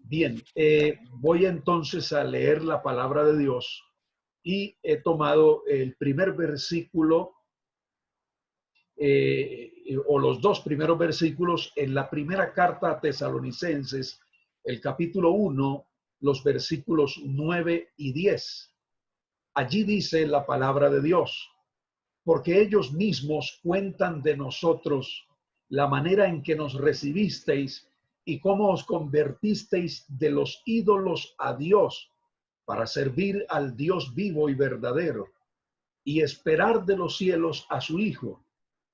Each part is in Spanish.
Bien, voy entonces a leer la palabra de Dios y he tomado el primer versículo o los dos primeros versículos en la primera carta a Tesalonicenses, el capítulo 1, los versículos 9 y 10. Allí dice la palabra de Dios: porque ellos mismos cuentan de nosotros la manera en que nos recibisteis y cómo os convertisteis de los ídolos a Dios para servir al Dios vivo y verdadero y esperar de los cielos a su Hijo,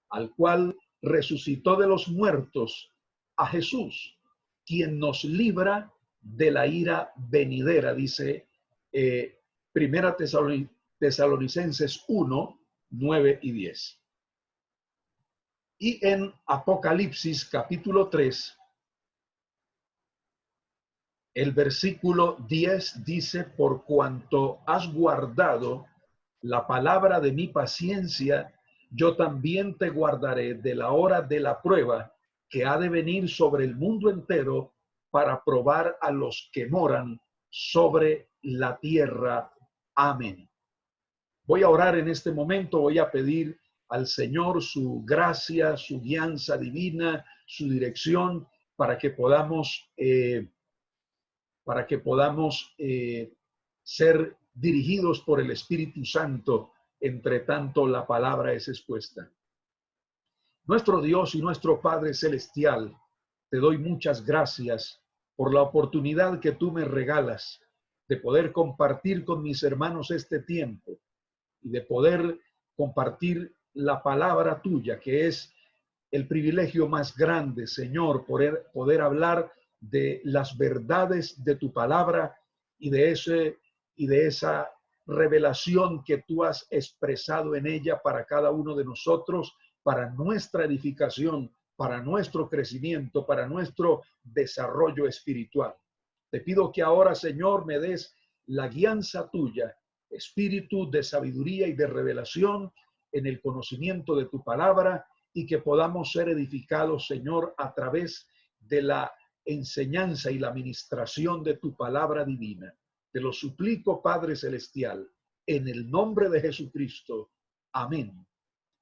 al cual resucitó de los muertos, a Jesús, quien nos libra de la ira venidera, dice Primera Tesalonicenses 1, 9 y 10. Y en Apocalipsis capítulo 3, el versículo 10 dice: por cuanto has guardado la palabra de mi paciencia, yo también te guardaré de la hora de la prueba que ha de venir sobre el mundo entero para probar a los que moran sobre la tierra. Amén. Voy a orar en este momento, voy a pedir al Señor su gracia, su guianza divina, su dirección para que podamos ser dirigidos por el Espíritu Santo, entre tanto la palabra es expuesta. Nuestro Dios y nuestro Padre Celestial, te doy muchas gracias por la oportunidad que tú me regalas de poder compartir con mis hermanos este tiempo y de poder compartir la palabra tuya, que es el privilegio más grande, Señor, poder hablar de las verdades de tu palabra y de esa revelación que tú has expresado en ella para cada uno de nosotros, para nuestra edificación, para nuestro crecimiento, para nuestro desarrollo espiritual. Te pido que ahora, Señor, me des la guianza tuya, espíritu de sabiduría y de revelación en el conocimiento de tu palabra, y que podamos ser edificados, Señor, a través de la enseñanza y la ministración de tu palabra divina. Te lo suplico, Padre Celestial, en el nombre de Jesucristo. Amén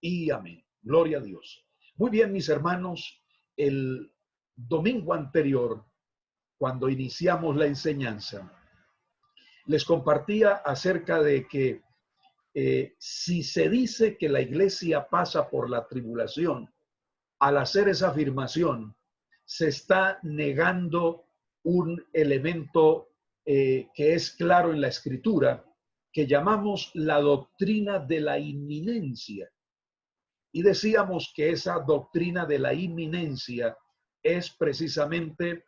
y amén. Gloria a Dios. Muy bien, mis hermanos, el domingo anterior, cuando iniciamos la enseñanza, les compartía acerca de que si se dice que la iglesia pasa por la tribulación, al hacer esa afirmación, se está negando un elemento que es claro en la Escritura, que llamamos la doctrina de la inminencia. Y decíamos que esa doctrina de la inminencia es precisamente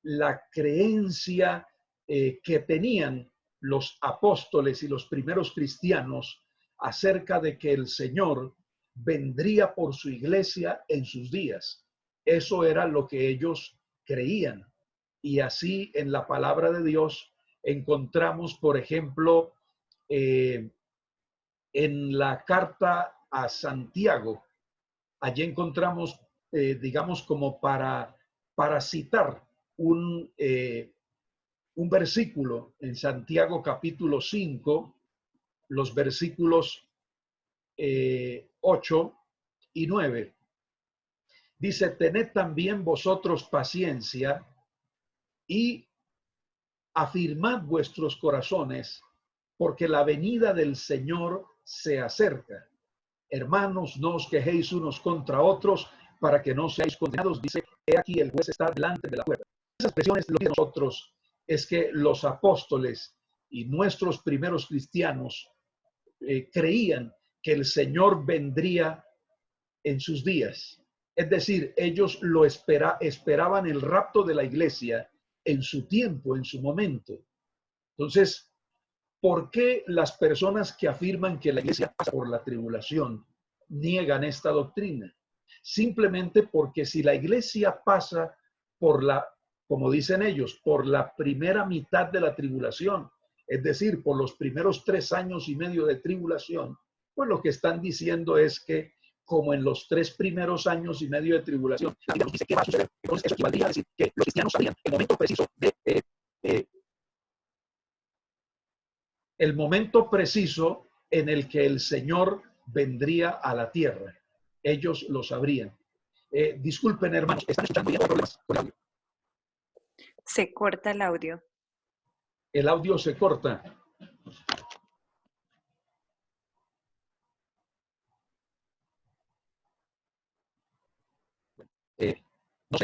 la creencia que tenían los apóstoles y los primeros cristianos acerca de que el Señor vendría por su iglesia en sus días. Eso era lo que ellos creían. Y así en la palabra de Dios encontramos, por ejemplo, en la carta a Santiago, allí encontramos, digamos, como para citar un versículo en Santiago capítulo 5, los versículos 8 y 9. Dice: tened también vosotros paciencia y afirmad vuestros corazones, porque la venida del Señor se acerca. Hermanos, no os quejéis unos contra otros, para que no seáis condenados. Dice: he aquí el juez está delante de la puerta. Esas expresiones, lo que nosotros es que los apóstoles y nuestros primeros cristianos creían que el Señor vendría en sus días. Es decir, ellos esperaban el rapto de la iglesia en su tiempo, en su momento. Entonces, ¿por qué las personas que afirman que la iglesia pasa por la tribulación niegan esta doctrina? Simplemente porque si la iglesia pasa por como dicen ellos, por la primera mitad de la tribulación, es decir, por los primeros 3 años y medio de tribulación, pues lo que están diciendo es que como en los 3 primeros años y medio de tribulación. La Biblia nos dice qué va a suceder. Entonces, eso equivaldría a decir que los cristianos sabían el momento preciso el momento preciso en el que el Señor vendría a la tierra. Ellos lo sabrían. Disculpen, hermanos, ¿están escuchando bien? ¿Problemas con el audio? Se corta el audio. El audio se corta.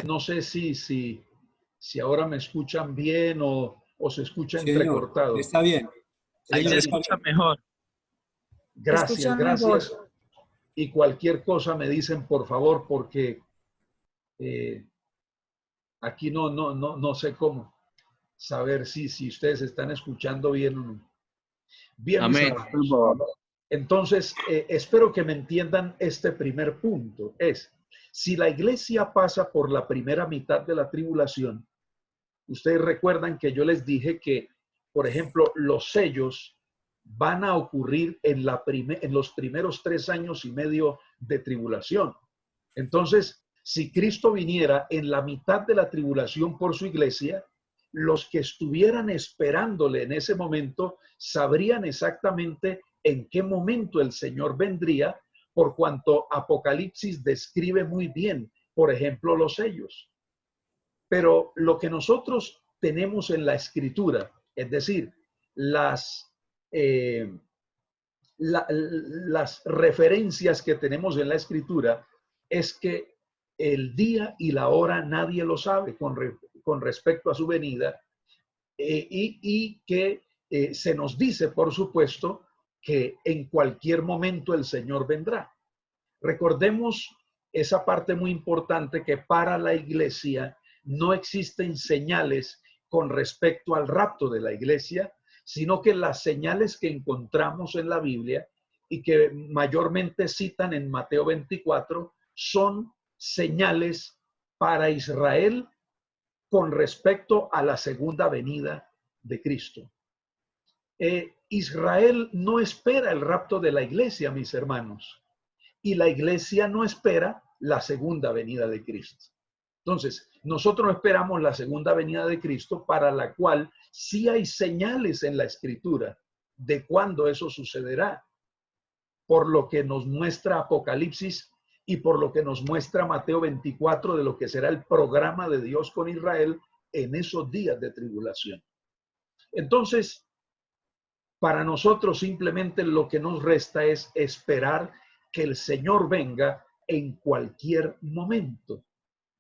No sé si ahora me escuchan bien o se escucha entrecortado. Está bien. Ahí se escucha mejor. Gracias, gracias. Y cualquier cosa me dicen, por favor, porque aquí no sé cómo saber si ustedes están escuchando bien o no. Bien, Amén. Entonces, espero que me entiendan este primer punto. Es, si la iglesia pasa por la primera mitad de la tribulación, ustedes recuerdan que yo les dije que, por ejemplo, los sellos van a ocurrir en los primeros 3 años y medio de tribulación. Entonces, si Cristo viniera en la mitad de la tribulación por su iglesia, los que estuvieran esperándole en ese momento sabrían exactamente en qué momento el Señor vendría, por cuanto Apocalipsis describe muy bien, por ejemplo, los sellos. Pero lo que nosotros tenemos en la Escritura, es decir, las referencias que tenemos en la Escritura, es que el día y la hora nadie lo sabe con respecto a su venida, y que se nos dice, por supuesto, que en cualquier momento el Señor vendrá. Recordemos esa parte muy importante, que para la iglesia no existen señales con respecto al rapto de la iglesia, sino que las señales que encontramos en la Biblia y que mayormente citan en Mateo 24 son señales para Israel con respecto a la segunda venida de Cristo. Israel no espera el rapto de la iglesia, mis hermanos, y la iglesia no espera la segunda venida de Cristo. Entonces, nosotros no esperamos la segunda venida de Cristo, para la cual sí hay señales en la Escritura de cuándo eso sucederá, por lo que nos muestra Apocalipsis y por lo que nos muestra Mateo 24 de lo que será el programa de Dios con Israel en esos días de tribulación. Entonces, para nosotros simplemente lo que nos resta es esperar que el Señor venga en cualquier momento.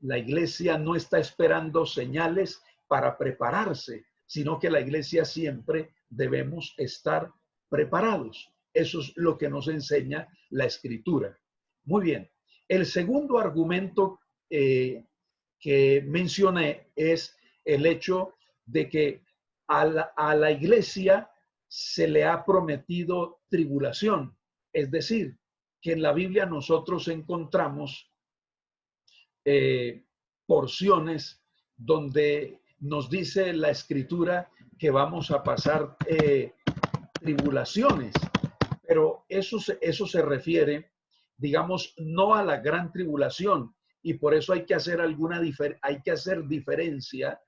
La iglesia no está esperando señales para prepararse, sino que la iglesia siempre debemos estar preparados. Eso es lo que nos enseña la Escritura. Muy bien. El segundo argumento que mencioné es el hecho de que a la iglesia se le ha prometido tribulación. Es decir, que en la Biblia nosotros encontramos porciones donde nos dice la Escritura que vamos a pasar tribulaciones, pero eso se refiere, digamos, no a la gran tribulación, y por eso hay que hacer diferencia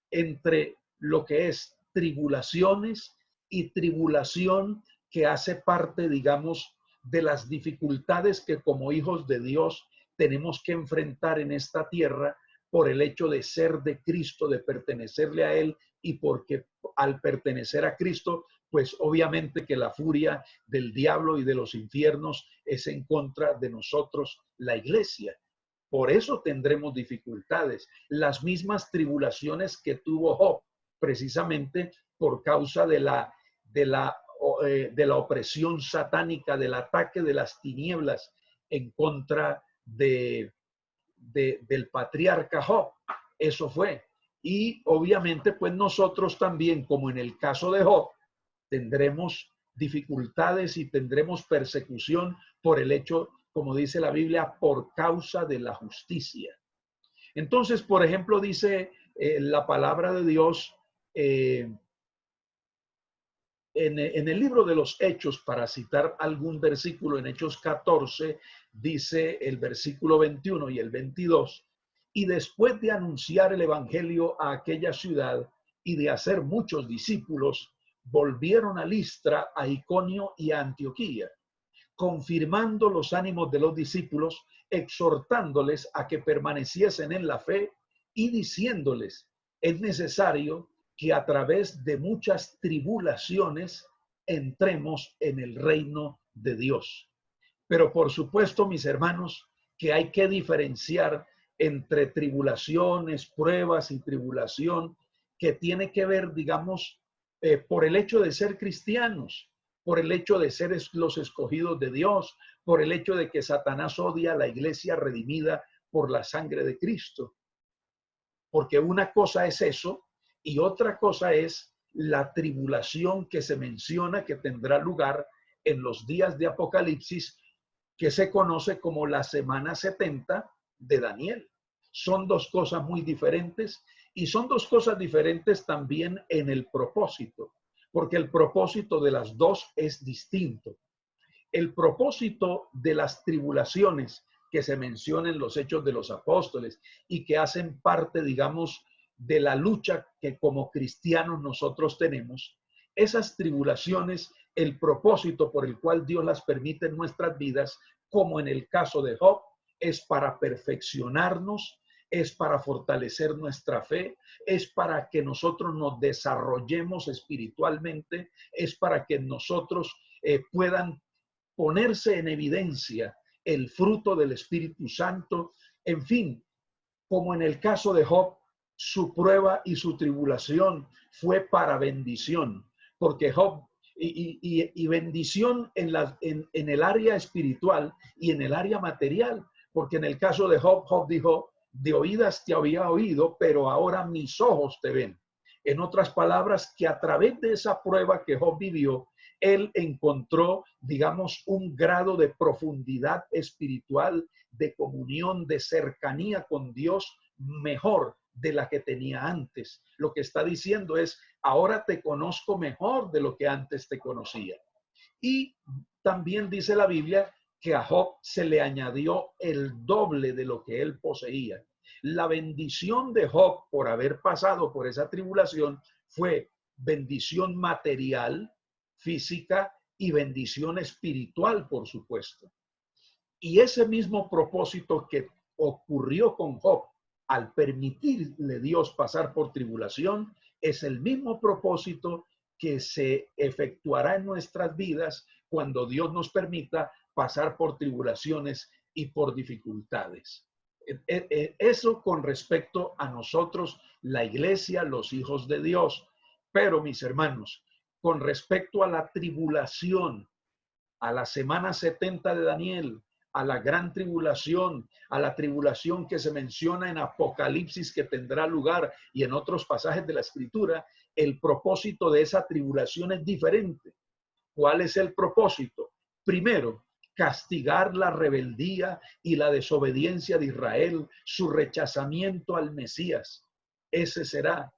entre lo que es tribulaciones y tribulación que hace parte, digamos, de las dificultades que como hijos de Dios tenemos que enfrentar en esta tierra por el hecho de ser de Cristo, de pertenecerle a Él, y porque al pertenecer a Cristo, pues obviamente que la furia del diablo y de los infiernos es en contra de nosotros, la iglesia. Por eso tendremos dificultades, las mismas tribulaciones que tuvo Job, precisamente por causa de la opresión satánica, del ataque de las tinieblas en contra del patriarca Job. Eso fue. Y obviamente, pues nosotros también, como en el caso de Job, tendremos dificultades y tendremos persecución por el hecho, como dice la Biblia, por causa de la justicia. Entonces, por ejemplo, dice la palabra de Dios En el libro de los Hechos, para citar algún versículo, en Hechos 14, dice el versículo 21 y el 22, y después de anunciar el evangelio a aquella ciudad y de hacer muchos discípulos, volvieron a Listra, a Iconio y a Antioquía, confirmando los ánimos de los discípulos, exhortándoles a que permaneciesen en la fe y diciéndoles, es necesario que a través de muchas tribulaciones entremos en el reino de Dios. Pero por supuesto, mis hermanos, que hay que diferenciar entre tribulaciones, pruebas y tribulación que tiene que ver, digamos, por el hecho de ser cristianos, por el hecho de ser los escogidos de Dios, por el hecho de que Satanás odia a la iglesia redimida por la sangre de Cristo. Porque una cosa es eso y otra cosa es la tribulación que se menciona que tendrá lugar en los días de Apocalipsis, que se conoce como la semana 70 de Daniel. Son dos cosas muy diferentes y son dos cosas diferentes también en el propósito, porque el propósito de las dos es distinto. El propósito de las tribulaciones que se mencionan en los Hechos de los Apóstoles y que hacen parte, digamos, de la lucha que como cristianos nosotros tenemos, esas tribulaciones, el propósito por el cual Dios las permite en nuestras vidas, como en el caso de Job, es para perfeccionarnos, es para fortalecer nuestra fe, es para que nosotros nos desarrollemos espiritualmente, es para que nosotros puedan ponerse en evidencia el fruto del Espíritu Santo. En fin, como en el caso de Job, su prueba y su tribulación fue para bendición, porque Job y bendición en el área espiritual y en el área material, porque en el caso de Job, Job dijo, de oídas te había oído, pero ahora mis ojos te ven. En otras palabras, que a través de esa prueba que Job vivió, él encontró, digamos, un grado de profundidad espiritual, de comunión, de cercanía con Dios mejor de la que tenía antes. Lo que está diciendo es, ahora te conozco mejor de lo que antes te conocía. Y también dice la Biblia que a Job se le añadió el doble de lo que él poseía. La bendición de Job por haber pasado por esa tribulación fue bendición material, física y bendición espiritual, por supuesto. Y ese mismo propósito que ocurrió con Job al permitirle Dios pasar por tribulación, es el mismo propósito que se efectuará en nuestras vidas cuando Dios nos permita pasar por tribulaciones y por dificultades. Eso con respecto a nosotros, la iglesia, los hijos de Dios. Pero mis hermanos, con respecto a la tribulación, a la semana 70 de Daniel, a la gran tribulación, a la tribulación que se menciona en Apocalipsis que tendrá lugar y en otros pasajes de la Escritura, el propósito de esa tribulación es diferente. ¿Cuál es el propósito? Primero, castigar la rebeldía y la desobediencia de Israel, su rechazamiento al Mesías. Ese será.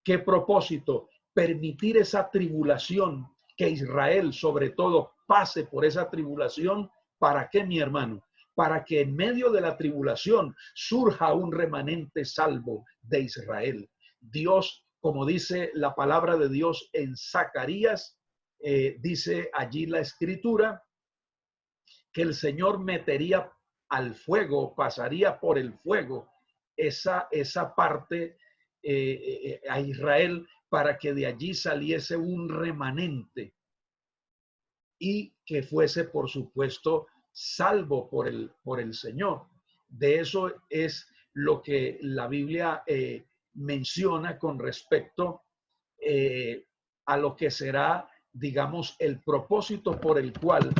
¿Qué propósito? Permitir esa tribulación, que Israel sobre todo pase por esa tribulación. ¿Para qué, mi hermano? Para que en medio de la tribulación surja un remanente salvo de Israel. Dios, como dice la palabra de Dios en Zacarías, dice allí la escritura, que el Señor metería al fuego, pasaría por el fuego esa parte a Israel para que de allí saliese un remanente y que fuese, por supuesto, salvo por el Señor. De eso es lo que la Biblia menciona con respecto a lo que será, digamos, el propósito por el cual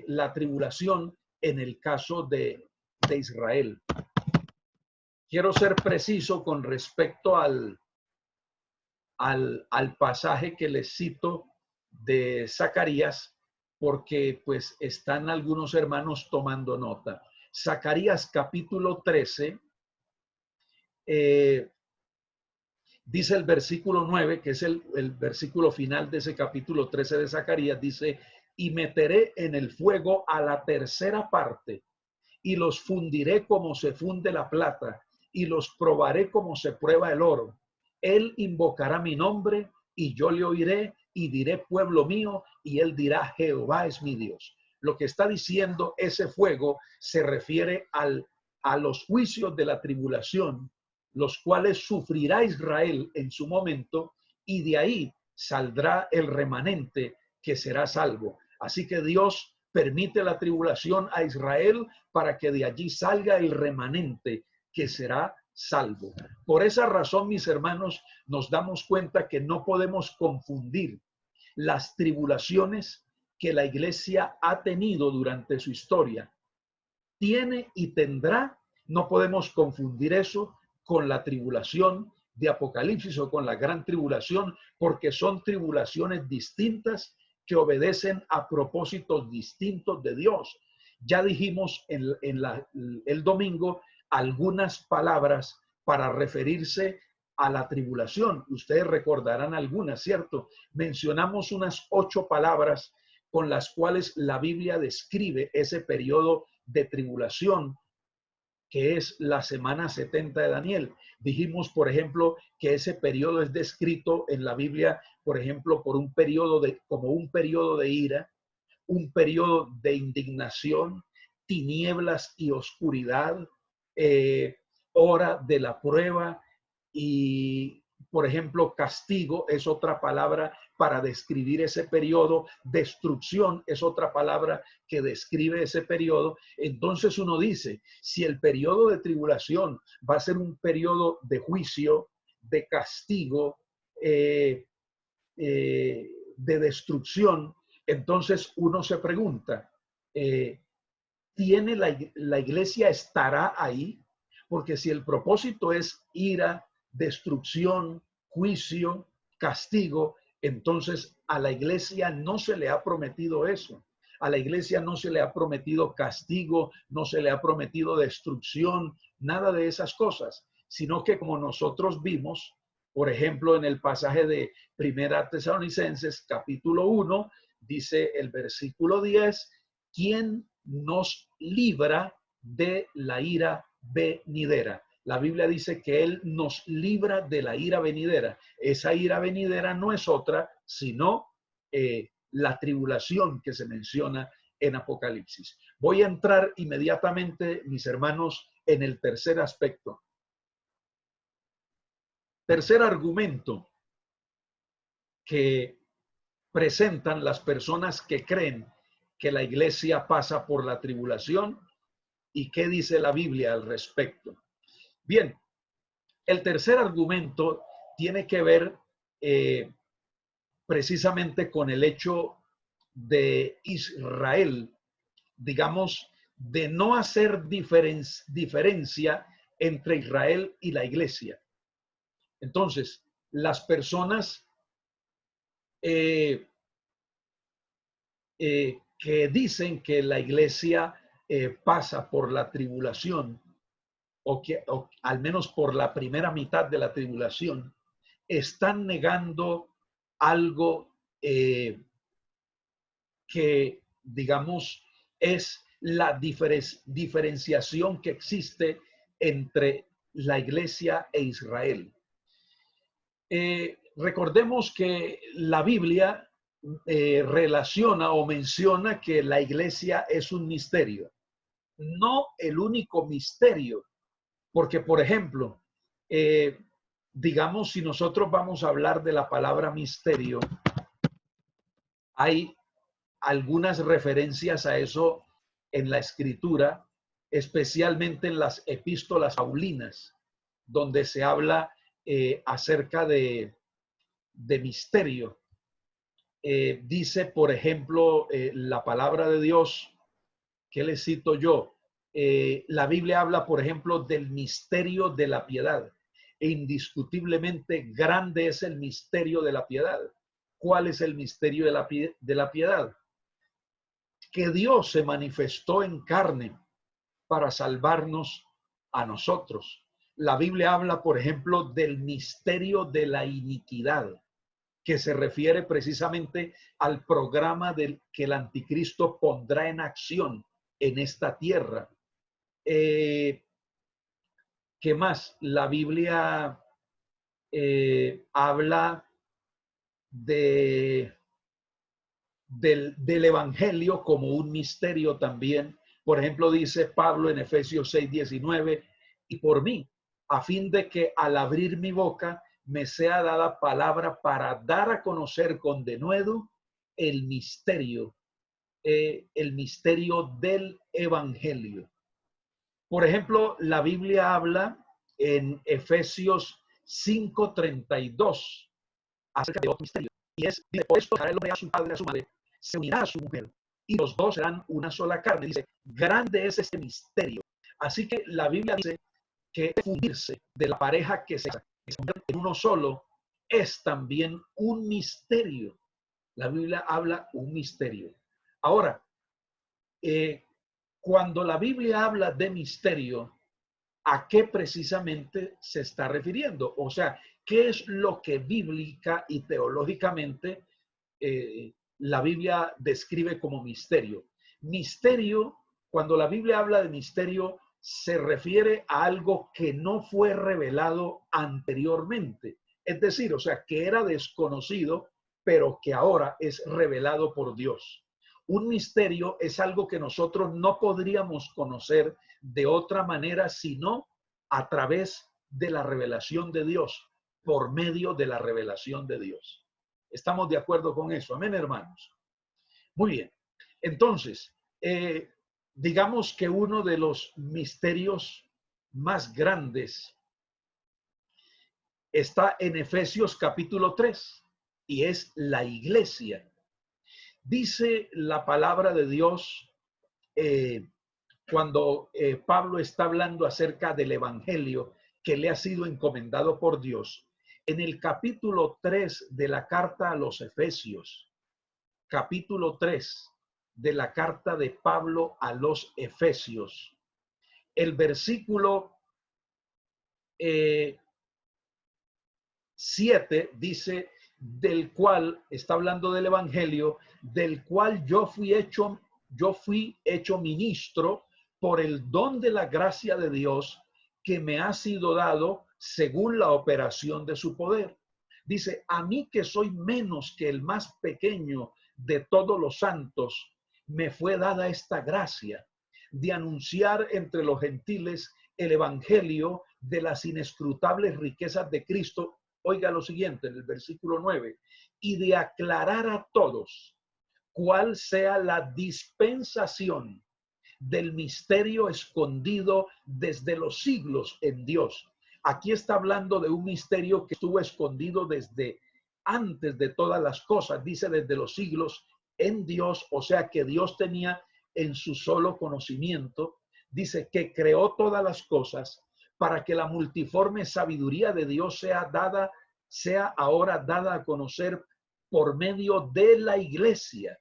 la tribulación en el caso de Israel. Quiero ser preciso con respecto al pasaje que les cito de Zacarías, porque pues están algunos hermanos tomando nota. Zacarías capítulo 13, Dice el versículo 9, que es el versículo final de ese capítulo 13 de Zacarías, dice, y meteré en el fuego a la tercera parte, y los fundiré como se funde la plata, y los probaré como se prueba el oro. Él invocará mi nombre, y yo le oiré, y diré pueblo mío, y él dirá Jehová es mi Dios. Lo que está diciendo ese fuego se refiere a los juicios de la tribulación, los cuales sufrirá Israel en su momento, y de ahí saldrá el remanente que será salvo. Así que Dios permite la tribulación a Israel para que de allí salga el remanente que será salvo. Por esa razón, mis hermanos, nos damos cuenta que no podemos confundir las tribulaciones que la iglesia ha tenido durante su historia. Tiene y tendrá, no podemos confundir eso con la tribulación de Apocalipsis o con la gran tribulación, porque son tribulaciones distintas que obedecen a propósitos distintos de Dios. Ya dijimos el domingo algunas palabras para referirse a la tribulación. Ustedes recordarán algunas, ¿cierto? Mencionamos unas 8 palabras con las cuales la Biblia describe ese periodo de tribulación, que es la semana 70 de Daniel. Dijimos, por ejemplo, que ese periodo es descrito en la Biblia, por ejemplo, por un periodo como un periodo de ira, un periodo de indignación, tinieblas y oscuridad, hora de la prueba y, por ejemplo, castigo es otra palabra para describir ese periodo, destrucción es otra palabra que describe ese periodo. Entonces uno dice, si el periodo de tribulación va a ser un periodo de juicio, de castigo, de destrucción, entonces uno se pregunta, ¿tiene la iglesia estará ahí? Porque si el propósito es ira, destrucción, juicio, castigo, entonces a la iglesia no se le ha prometido eso. A la iglesia no se le ha prometido castigo, no se le ha prometido destrucción, nada de esas cosas, sino que como nosotros vimos, por ejemplo, en el pasaje de Primera Tesalonicenses, capítulo 1, dice el versículo 10, ¿quién nos libra de la ira venidera? La Biblia dice que Él nos libra de la ira venidera. Esa ira venidera no es otra, sino la tribulación que se menciona en Apocalipsis. Voy a entrar inmediatamente, mis hermanos, en el tercer aspecto. Tercer argumento que presentan las personas que creen que la iglesia pasa por la tribulación y qué dice la Biblia al respecto. Bien, el tercer argumento tiene que ver precisamente con el hecho de Israel, digamos, de no hacer diferencia entre Israel y la iglesia. Entonces, las personas que dicen que la iglesia pasa por la tribulación, o al menos por la primera mitad de la tribulación, están negando algo que, digamos, es la diferenciación que existe entre la iglesia e Israel. Recordemos que la Biblia relaciona o menciona que la iglesia es un misterio. No el único misterio, porque, por ejemplo, digamos, si nosotros vamos a hablar de la palabra misterio, hay algunas referencias a eso en la Escritura, especialmente en las epístolas paulinas, donde se habla acerca de misterio. Dice, por ejemplo, la palabra de Dios, que le cito yo, la Biblia habla, por ejemplo, del misterio de la piedad. E indiscutiblemente grande es el misterio de la piedad. ¿Cuál es el misterio de la piedad? Que Dios se manifestó en carne para salvarnos a nosotros. La Biblia habla, por ejemplo, del misterio de la iniquidad, que se refiere precisamente al programa que el anticristo pondrá en acción en esta tierra. ¿Qué más? La Biblia habla del evangelio como un misterio también. Por ejemplo, dice Pablo en Efesios 6:19, y por mí, a fin de que al abrir mi boca me sea dada palabra para dar a conocer con denuedo el misterio del evangelio. Por ejemplo, la Biblia habla en Efesios 5:32 acerca de otro misterio. Y es, dice, por esto dejará el hombre a su padre y a su madre, se unirá a su mujer, y los dos serán una sola carne. Dice, grande es este misterio. Así que la Biblia dice que fundirse de la pareja que se convierte en uno solo es también un misterio. La Biblia habla un misterio. Ahora, cuando la Biblia habla de misterio, ¿a qué precisamente se está refiriendo? O sea, ¿qué es lo que bíblica y teológicamente la Biblia describe como misterio? Misterio, cuando la Biblia habla de misterio, se refiere a algo que no fue revelado anteriormente. Es decir, o sea, que era desconocido, pero que ahora es revelado por Dios. Un misterio es algo que nosotros no podríamos conocer de otra manera sino a través de la revelación de Dios, por medio de la revelación de Dios. ¿Estamos de acuerdo con eso? Amén, hermanos. Muy bien. Entonces, digamos que uno de los misterios más grandes está en Efesios capítulo 3 y es la iglesia. Dice la palabra de Dios cuando Pablo está hablando acerca del evangelio que le ha sido encomendado por Dios. En el capítulo 3 de la carta a los Efesios, capítulo 3 de la carta de Pablo a los Efesios, el versículo 7 dice, del cual, está hablando del evangelio, del cual yo fui hecho ministro por el don de la gracia de Dios que me ha sido dado según la operación de su poder. Dice, a mí que soy menos que el más pequeño de todos los santos, me fue dada esta gracia de anunciar entre los gentiles el evangelio de las inescrutables riquezas de Cristo. Oiga lo siguiente, en el versículo 9, y de aclarar a todos cuál sea la dispensación del misterio escondido desde los siglos en Dios. Aquí está hablando de un misterio que estuvo escondido desde antes de todas las cosas, dice desde los siglos en Dios, o sea que Dios tenía en su solo conocimiento, dice que creó todas las cosas para que la multiforme sabiduría de Dios sea ahora dada a conocer por medio de la iglesia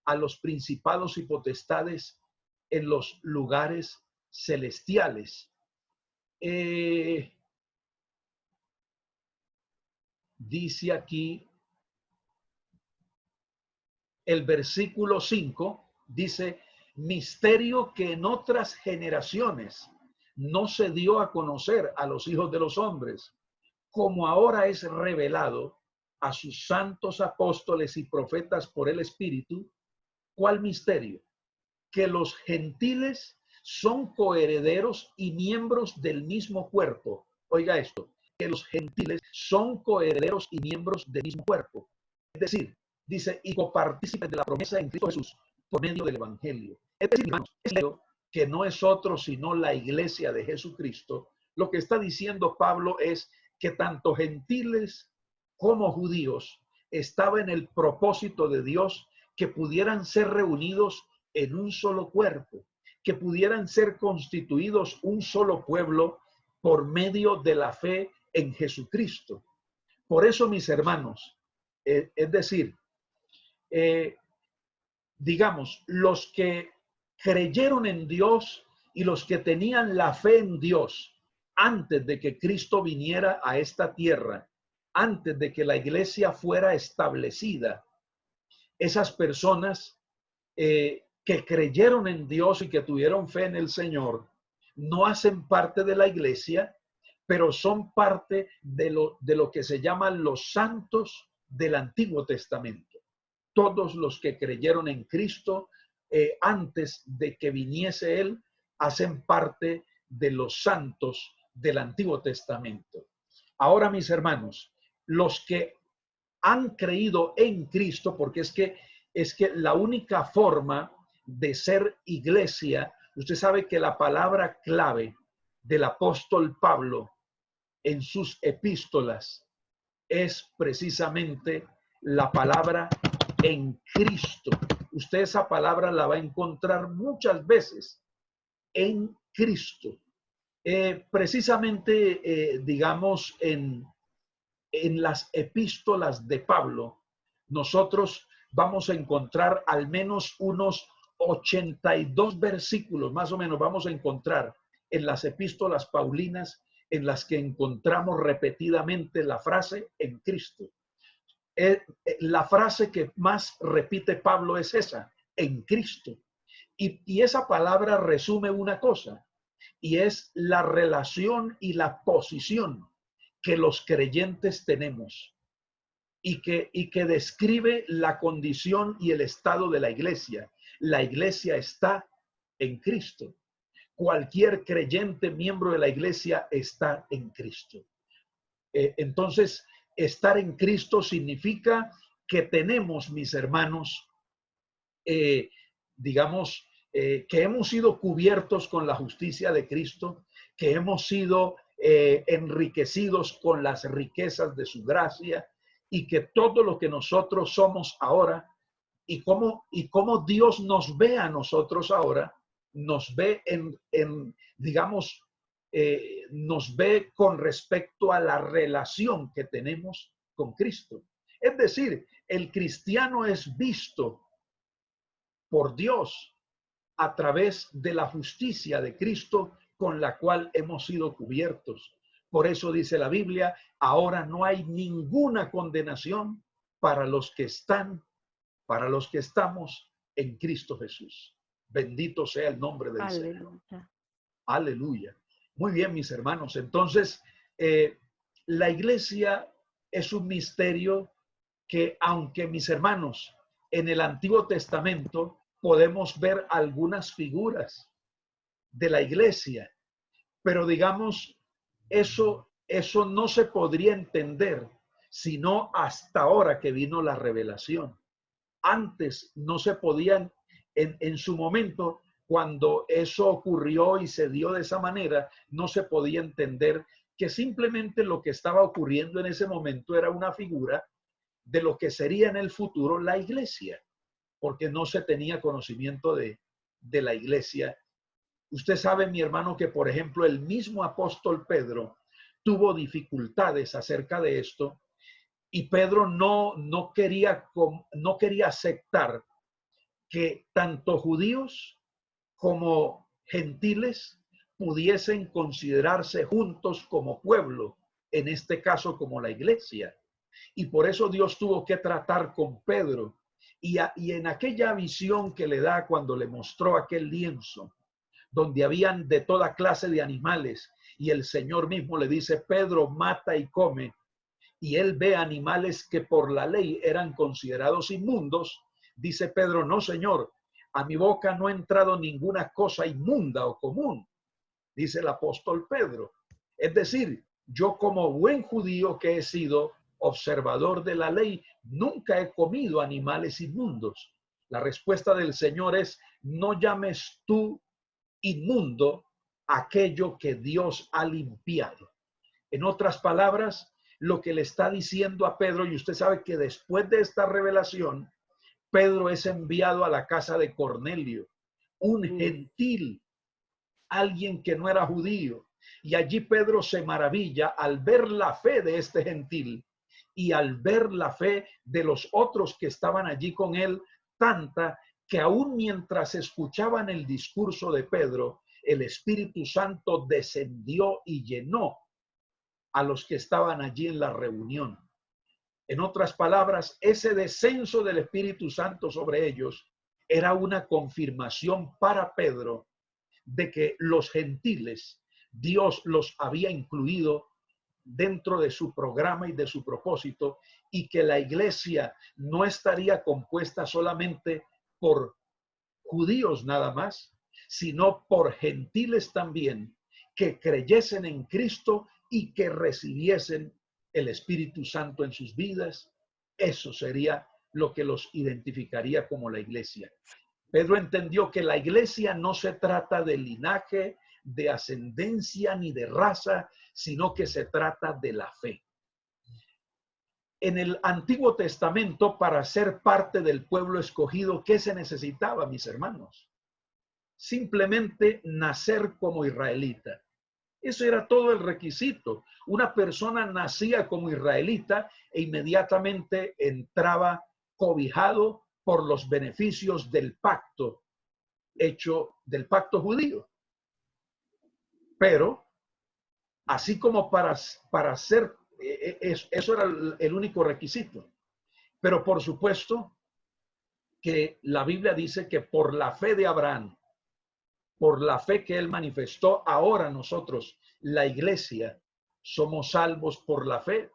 a los principados y potestades en los lugares celestiales. Dice aquí el versículo 5, dice, misterio que en otras generaciones no se dio a conocer a los hijos de los hombres, como ahora es revelado a sus santos apóstoles y profetas por el Espíritu. ¿Cuál misterio? Que los gentiles son coherederos y miembros del mismo cuerpo. Oiga esto, que los gentiles son coherederos y miembros del mismo cuerpo. Es decir, dice, y copartícipes de la promesa en Cristo Jesús por medio del evangelio. Es decir, hermanos, es que no es otro sino la iglesia de Jesucristo. Lo que está diciendo Pablo es que tanto gentiles como judíos estaba en el propósito de Dios que pudieran ser reunidos en un solo cuerpo, que pudieran ser constituidos un solo pueblo por medio de la fe en Jesucristo. Por eso, mis hermanos, es decir, digamos, los que creyeron en Dios y los que tenían la fe en Dios antes de que Cristo viniera a esta tierra, antes de que la iglesia fuera establecida, esas personas que creyeron en Dios y que tuvieron fe en el Señor, no hacen parte de la iglesia, pero son parte de lo que se llaman los santos del Antiguo Testamento. Todos los que creyeron en Cristo antes de que viniese Él, hacen parte de los santos del Antiguo Testamento. Ahora, mis hermanos, los que han creído en Cristo, porque es que la única forma de ser iglesia, usted sabe que la palabra clave del apóstol Pablo en sus epístolas es precisamente la palabra en Cristo. Usted esa palabra la va a encontrar muchas veces en Cristo. Precisamente, digamos, en las epístolas de Pablo, nosotros vamos a encontrar al menos unos 82 versículos, más o menos, vamos a encontrar en las epístolas paulinas en las que encontramos repetidamente la frase en Cristo. La frase que más repite Pablo es esa, en Cristo. Y esa palabra resume una cosa, y es la relación y la posición que los creyentes tenemos y que describe la condición y el estado de la iglesia. La iglesia está en Cristo. Cualquier creyente miembro de la iglesia está en Cristo. Entonces, estar en Cristo significa que tenemos, mis hermanos, digamos, que hemos sido cubiertos con la justicia de Cristo, que hemos sido enriquecidos con las riquezas de su gracia, y que todo lo que nosotros somos ahora y cómo Dios nos ve a nosotros ahora, nos ve digamos, nos ve con respecto a la relación que tenemos con Cristo. Es decir, el cristiano es visto por Dios a través de la justicia de Cristo con la cual hemos sido cubiertos. Por eso dice la Biblia, ahora no hay ninguna condenación para los que estamos en Cristo Jesús. Bendito sea el nombre del Señor. Aleluya. Muy bien, mis hermanos. Entonces, la iglesia es un misterio que, aunque, mis hermanos, en el Antiguo Testamento podemos ver algunas figuras de la iglesia, pero digamos, eso no se podría entender sino hasta ahora que vino la revelación. Antes no se podían, en su momento, cuando eso ocurrió y se dio de esa manera, no se podía entender que simplemente lo que estaba ocurriendo en ese momento era una figura de lo que sería en el futuro la iglesia, porque no se tenía conocimiento de la iglesia. Usted sabe, mi hermano, que por ejemplo el mismo apóstol Pedro tuvo dificultades acerca de esto, y Pedro no quería aceptar que tanto judíos como gentiles pudiesen considerarse juntos como pueblo, en este caso como la iglesia. Y por eso Dios tuvo que tratar con Pedro. Y en aquella visión que le da cuando le mostró aquel lienzo, donde habían de toda clase de animales, y el Señor mismo le dice, Pedro, mata y come, y él ve animales que por la ley eran considerados inmundos, dice Pedro, no, Señor, a mi boca no ha entrado ninguna cosa inmunda o común, dice el apóstol Pedro. Es decir, yo como buen judío que he sido observador de la ley, nunca he comido animales inmundos. La respuesta del Señor es, no llames tú inmundo aquello que Dios ha limpiado. En otras palabras, lo que le está diciendo a Pedro, y usted sabe que después de esta revelación, Pedro es enviado a la casa de Cornelio, un gentil, alguien que no era judío. Y allí Pedro se maravilla al ver la fe de este gentil y al ver la fe de los otros que estaban allí con él, tanta que aún mientras escuchaban el discurso de Pedro, el Espíritu Santo descendió y llenó a los que estaban allí en la reunión. En otras palabras, ese descenso del Espíritu Santo sobre ellos era una confirmación para Pedro de que los gentiles, Dios los había incluido dentro de su programa y de su propósito, y que la iglesia no estaría compuesta solamente por judíos nada más, sino por gentiles también que creyesen en Cristo y que recibiesen el Espíritu Santo en sus vidas. Eso sería lo que los identificaría como la iglesia. Pedro entendió que la iglesia no se trata de linaje, de ascendencia ni de raza, sino que se trata de la fe. En el Antiguo Testamento, para ser parte del pueblo escogido, ¿qué se necesitaba, mis hermanos? Simplemente nacer como israelita. Eso era todo el requisito. Una persona nacía como israelita e inmediatamente entraba cobijado por los beneficios del pacto hecho, del pacto judío. Pero, así como para ser, eso era el único requisito. Pero por supuesto que la Biblia dice que por la fe de Abraham, por la fe que él manifestó, ahora nosotros, la iglesia, somos salvos por la fe,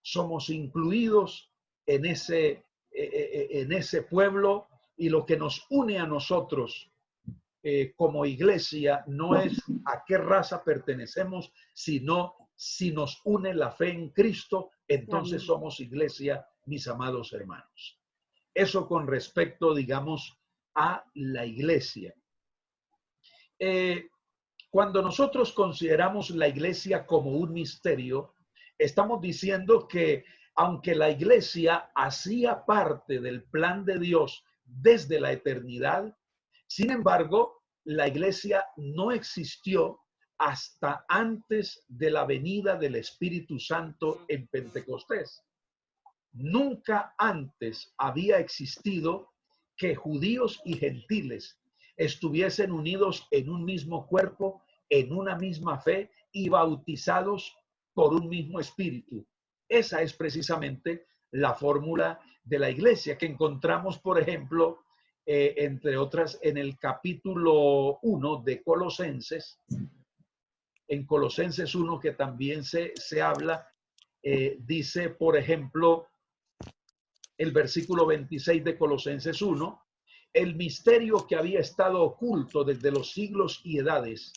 somos incluidos en ese pueblo, y lo que nos une a nosotros como iglesia no es a qué raza pertenecemos, sino si nos une la fe en Cristo, entonces somos iglesia, mis amados hermanos. Eso con respecto, digamos, a la iglesia. Cuando nosotros consideramos la iglesia como un misterio, estamos diciendo que aunque la iglesia hacía parte del plan de Dios desde la eternidad, sin embargo, la iglesia no existió hasta antes de la venida del Espíritu Santo en Pentecostés. Nunca antes había existido que judíos y gentiles estuviesen unidos en un mismo cuerpo, en una misma fe y bautizados por un mismo espíritu. Esa es precisamente la fórmula de la iglesia que encontramos, por ejemplo, entre otras, en el capítulo 1 de Colosenses. En Colosenses 1, que también se habla, dice, por ejemplo, el versículo 26 de Colosenses 1, el misterio que había estado oculto desde los siglos y edades,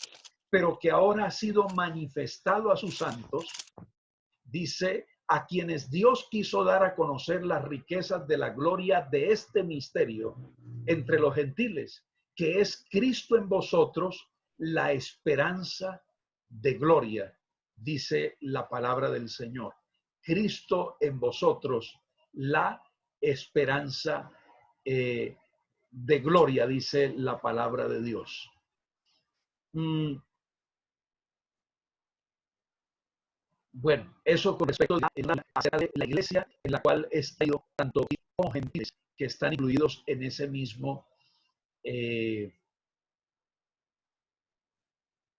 pero que ahora ha sido manifestado a sus santos, dice, a quienes Dios quiso dar a conocer las riquezas de la gloria de este misterio entre los gentiles, que es Cristo en vosotros, la esperanza de gloria, dice la palabra del Señor. Cristo en vosotros, la esperanza de gloria, dice la palabra de Dios. Bueno, eso con respecto a la iglesia en la cual está tanto como gentiles que están incluidos en ese mismo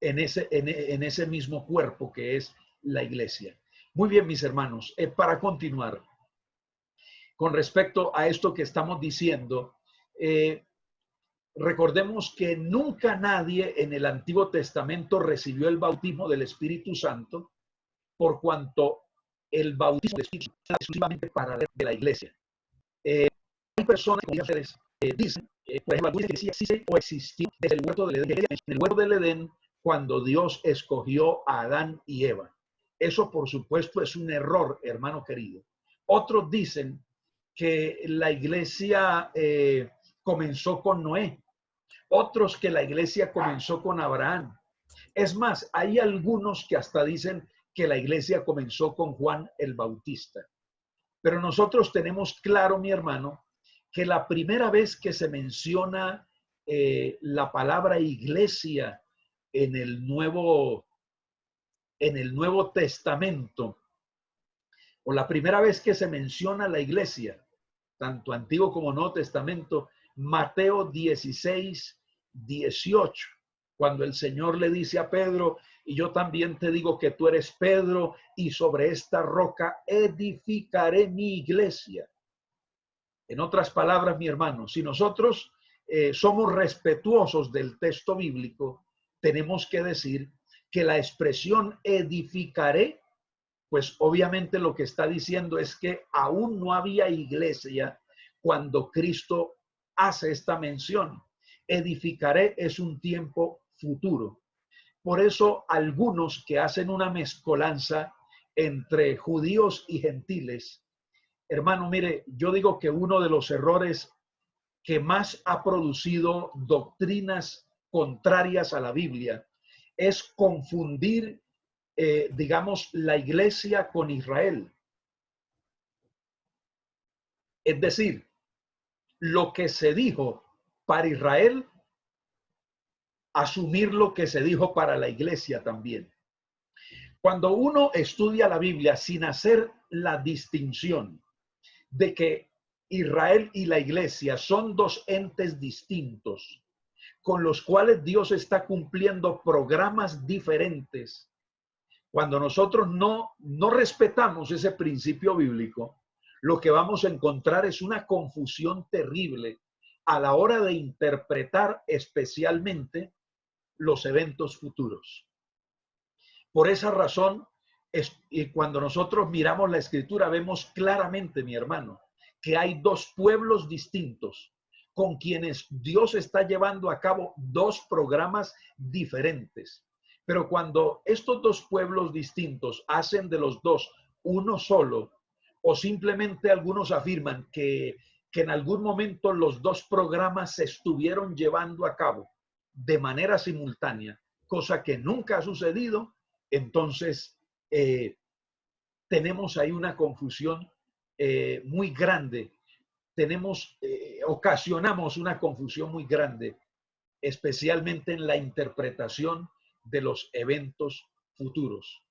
en ese mismo cuerpo que es la iglesia. Muy bien, mis hermanos, para continuar con respecto a esto que estamos diciendo, recordemos que nunca nadie en el Antiguo Testamento recibió el bautismo del Espíritu Santo, por cuanto el bautismo del Espíritu Santo es exclusivamente para de la iglesia. Hay personas que dicen, por ejemplo, algunos que sí existe o existió desde el huerto del Edén. En el huerto del Edén, cuando Dios escogió a Adán y Eva. Eso, por supuesto, es un error, hermano querido. Otros dicen que la iglesia comenzó con Noé. Otros que la iglesia comenzó con Abraham. Es más, hay algunos que hasta dicen que la iglesia comenzó con Juan el Bautista. Pero nosotros tenemos claro, mi hermano, que la primera vez que se menciona la palabra iglesia en el Nuevo Testamento, o la primera vez que se menciona la iglesia, tanto Antiguo como Nuevo Testamento, Mateo 16, 18, Cuando el Señor le dice a Pedro, y yo también te digo que tú eres Pedro, y sobre esta roca edificaré mi iglesia. En otras palabras, mi hermano, si nosotros somos respetuosos del texto bíblico, tenemos que decir que la expresión edificaré, pues obviamente lo que está diciendo es que aún no había iglesia cuando Cristo hace esta mención. Edificaré es un tiempo futuro. Por eso algunos que hacen una mezcolanza entre judíos y gentiles, hermano, mire, yo digo que uno de los errores que más ha producido doctrinas contrarias a la Biblia es confundir, digamos, la iglesia con Israel. Es decir, lo que se dijo para Israel, asumir lo que se dijo para la iglesia también. Cuando uno estudia la Biblia sin hacer la distinción de que Israel y la iglesia son dos entes distintos, con los cuales Dios está cumpliendo programas diferentes, cuando nosotros no respetamos ese principio bíblico, lo que vamos a encontrar es una confusión terrible a la hora de interpretar especialmente los eventos futuros. Por esa razón, y cuando nosotros miramos la escritura, vemos claramente, mi hermano, que hay dos pueblos distintos con quienes Dios está llevando a cabo dos programas diferentes. Pero cuando estos dos pueblos distintos hacen de los dos uno solo, o simplemente algunos afirman que en algún momento los dos programas se estuvieron llevando a cabo de manera simultánea, cosa que nunca ha sucedido, entonces tenemos ahí una confusión muy grande. Ocasionamos una confusión muy grande, especialmente en la interpretación de los eventos futuros.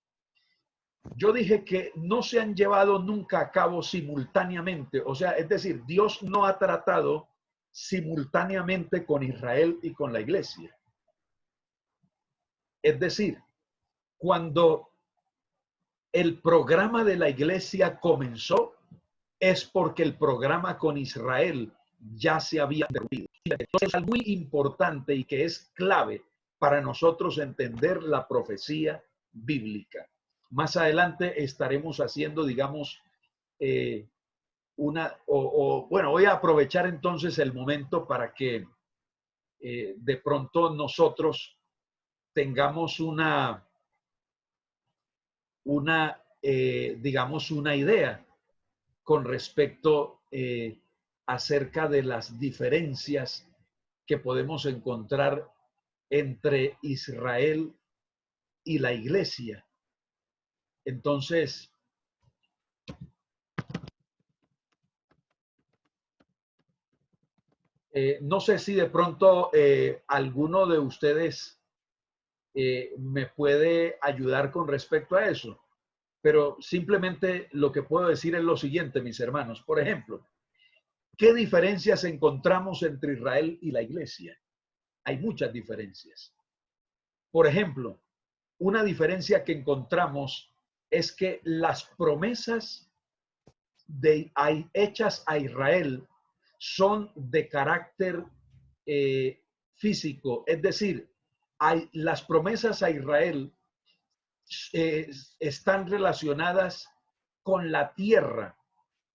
Yo dije que no se han llevado nunca a cabo simultáneamente, o sea, es decir, Dios no ha tratado simultáneamente con Israel y con la iglesia. Es decir, cuando el programa de la iglesia comenzó, es porque el programa con Israel ya se había interrumpido. Entonces, es algo muy importante y que es clave para nosotros entender la profecía bíblica. Más adelante estaremos haciendo, digamos, bueno, voy a aprovechar entonces el momento para que de pronto nosotros tengamos digamos, una idea con respecto acerca de las diferencias que podemos encontrar entre Israel y la iglesia. Entonces, no sé si de pronto alguno de ustedes me puede ayudar con respecto a eso, pero simplemente lo que puedo decir es lo siguiente, mis hermanos. Por ejemplo, ¿qué diferencias encontramos entre Israel y la iglesia? Hay muchas diferencias. Por ejemplo, una diferencia que encontramos es que las promesas hechas a Israel son de carácter físico, es decir, las promesas a Israel están relacionadas con la tierra,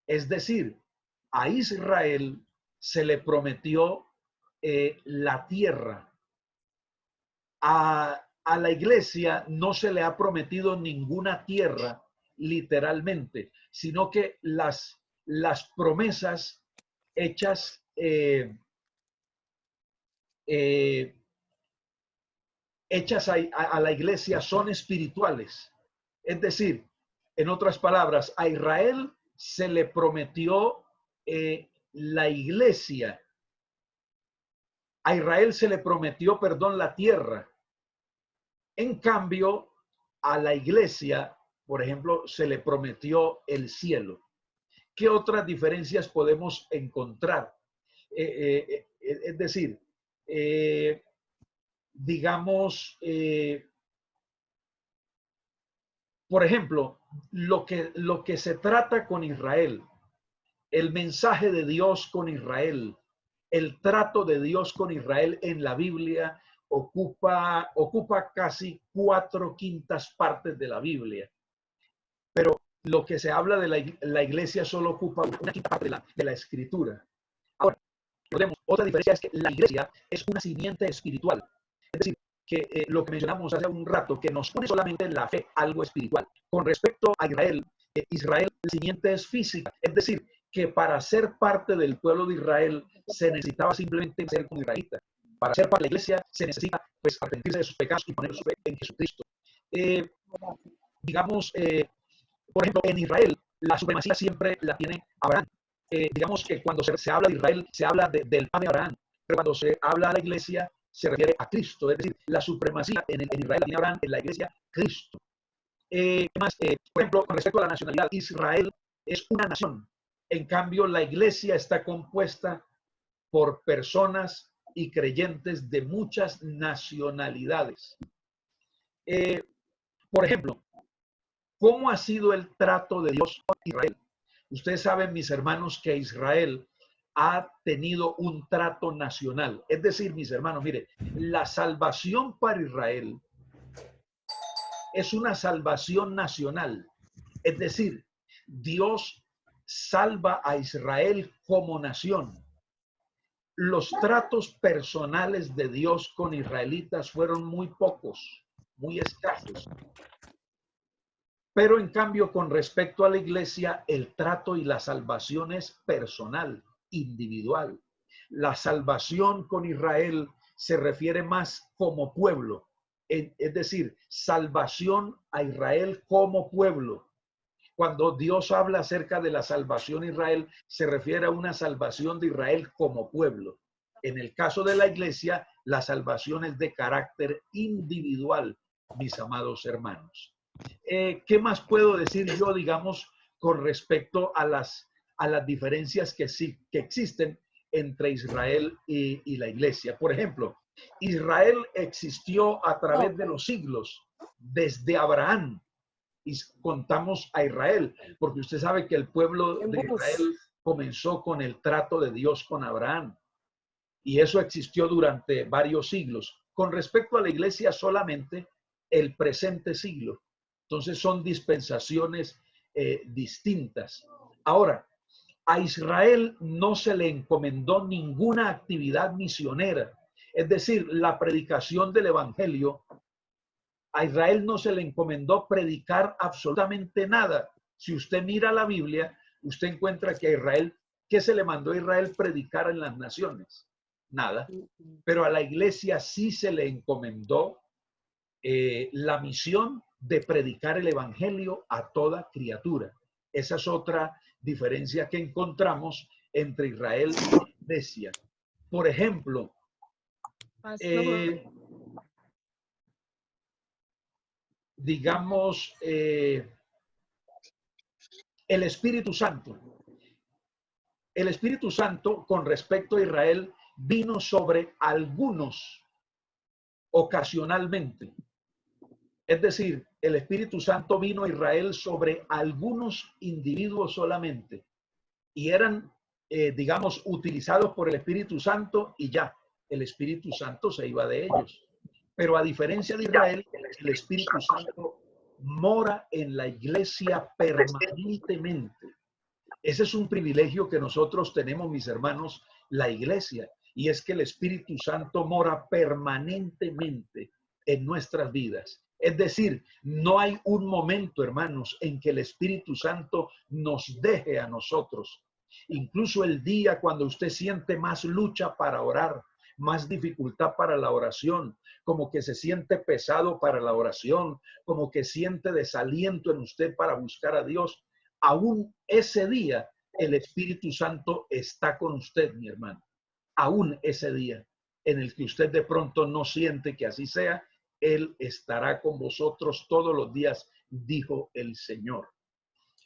es decir, a Israel se le prometió la tierra. A la iglesia no se le ha prometido ninguna tierra, literalmente, sino que las promesas hechas hechas a la iglesia son espirituales. Es decir, en otras palabras, a Israel se le prometió la iglesia. A Israel se le prometió, perdón, la tierra. En cambio, a la iglesia, por ejemplo, se le prometió el cielo. ¿Qué otras diferencias podemos encontrar? Es decir, digamos, por ejemplo, lo que se trata con Israel, el mensaje de Dios con Israel, el trato de Dios con Israel en la Biblia ocupa casi 4/5 partes de la Biblia. Pero lo que se habla de la iglesia solo ocupa 1/5 parte de la escritura. Ahora, otra diferencia es que la iglesia es una simiente espiritual. Es decir, que lo que mencionamos hace un rato, que nos une solamente la fe, algo espiritual. Con respecto a Israel, Israel, la simiente es física. Es decir, que para ser parte del pueblo de Israel se necesitaba simplemente ser como israelita. Para ser parte de la iglesia se necesita pues arrepentirse de sus pecados y poner su fe en Jesucristo. Digamos, por ejemplo, en Israel la supremacía siempre la tiene Abraham. Digamos que cuando se habla de Israel se habla del padre Abraham, pero cuando se habla de la iglesia se refiere a Cristo. Es decir, la supremacía en Israel la tiene Abraham, en la iglesia Cristo. ¿Qué más? Por ejemplo, con respecto a la nacionalidad, Israel es una nación. En cambio, la iglesia está compuesta por personas y creyentes de muchas nacionalidades. Por ejemplo, ¿cómo ha sido el trato de Dios con Israel? Ustedes saben, mis hermanos, que Israel ha tenido un trato nacional. Es decir, mis hermanos, mire, la salvación para Israel es una salvación nacional. Es decir, Dios salva a Israel como nación. Los tratos personales de Dios con israelitas fueron muy pocos, muy escasos. Pero en cambio, con respecto a la iglesia, el trato y la salvación es personal, individual. La salvación con Israel se refiere más como pueblo, es decir, salvación a Israel como pueblo. Cuando Dios habla acerca de la salvación a Israel, se refiere a una salvación de Israel como pueblo. En el caso de la iglesia, la salvación es de carácter individual, mis amados hermanos. ¿Qué más puedo decir yo, digamos, con respecto a las diferencias que existen entre Israel y la iglesia? Por ejemplo, Israel existió a través de los siglos, desde Abraham, y contamos a Israel, porque usted sabe que el pueblo de Israel comenzó con el trato de Dios con Abraham, y eso existió durante varios siglos. Con respecto a la iglesia, solamente el presente siglo. Entonces son dispensaciones distintas. Ahora, a Israel no se le encomendó ninguna actividad misionera, es decir, la predicación del evangelio. A Israel no se le encomendó predicar absolutamente nada. Si usted mira la Biblia, usted encuentra que a Israel, ¿qué se le mandó a Israel predicar en las naciones? Nada. Pero a la iglesia sí se le encomendó la misión de predicar el evangelio a toda criatura. Esa es otra diferencia que encontramos entre Israel y la iglesia. Por ejemplo, digamos, el Espíritu Santo. El Espíritu Santo, con respecto a Israel, vino sobre algunos ocasionalmente. Es decir, el Espíritu Santo vino a Israel sobre algunos individuos solamente y eran, digamos, utilizados por el Espíritu Santo y ya, el Espíritu Santo se iba de ellos. Pero a diferencia de Israel, el Espíritu Santo mora en la iglesia permanentemente. Ese es un privilegio que nosotros tenemos, mis hermanos, la iglesia, y es que el Espíritu Santo mora permanentemente en nuestras vidas. Es decir, no hay un momento, hermanos, en que el Espíritu Santo nos deje a nosotros. Incluso el día cuando usted siente más lucha para orar, más dificultad para la oración, como que se siente pesado para la oración, como que siente desaliento en usted para buscar a Dios, aún ese día el Espíritu Santo está con usted, mi hermano. Aún ese día en el que usted de pronto no siente que así sea, Él estará con vosotros todos los días, dijo el Señor.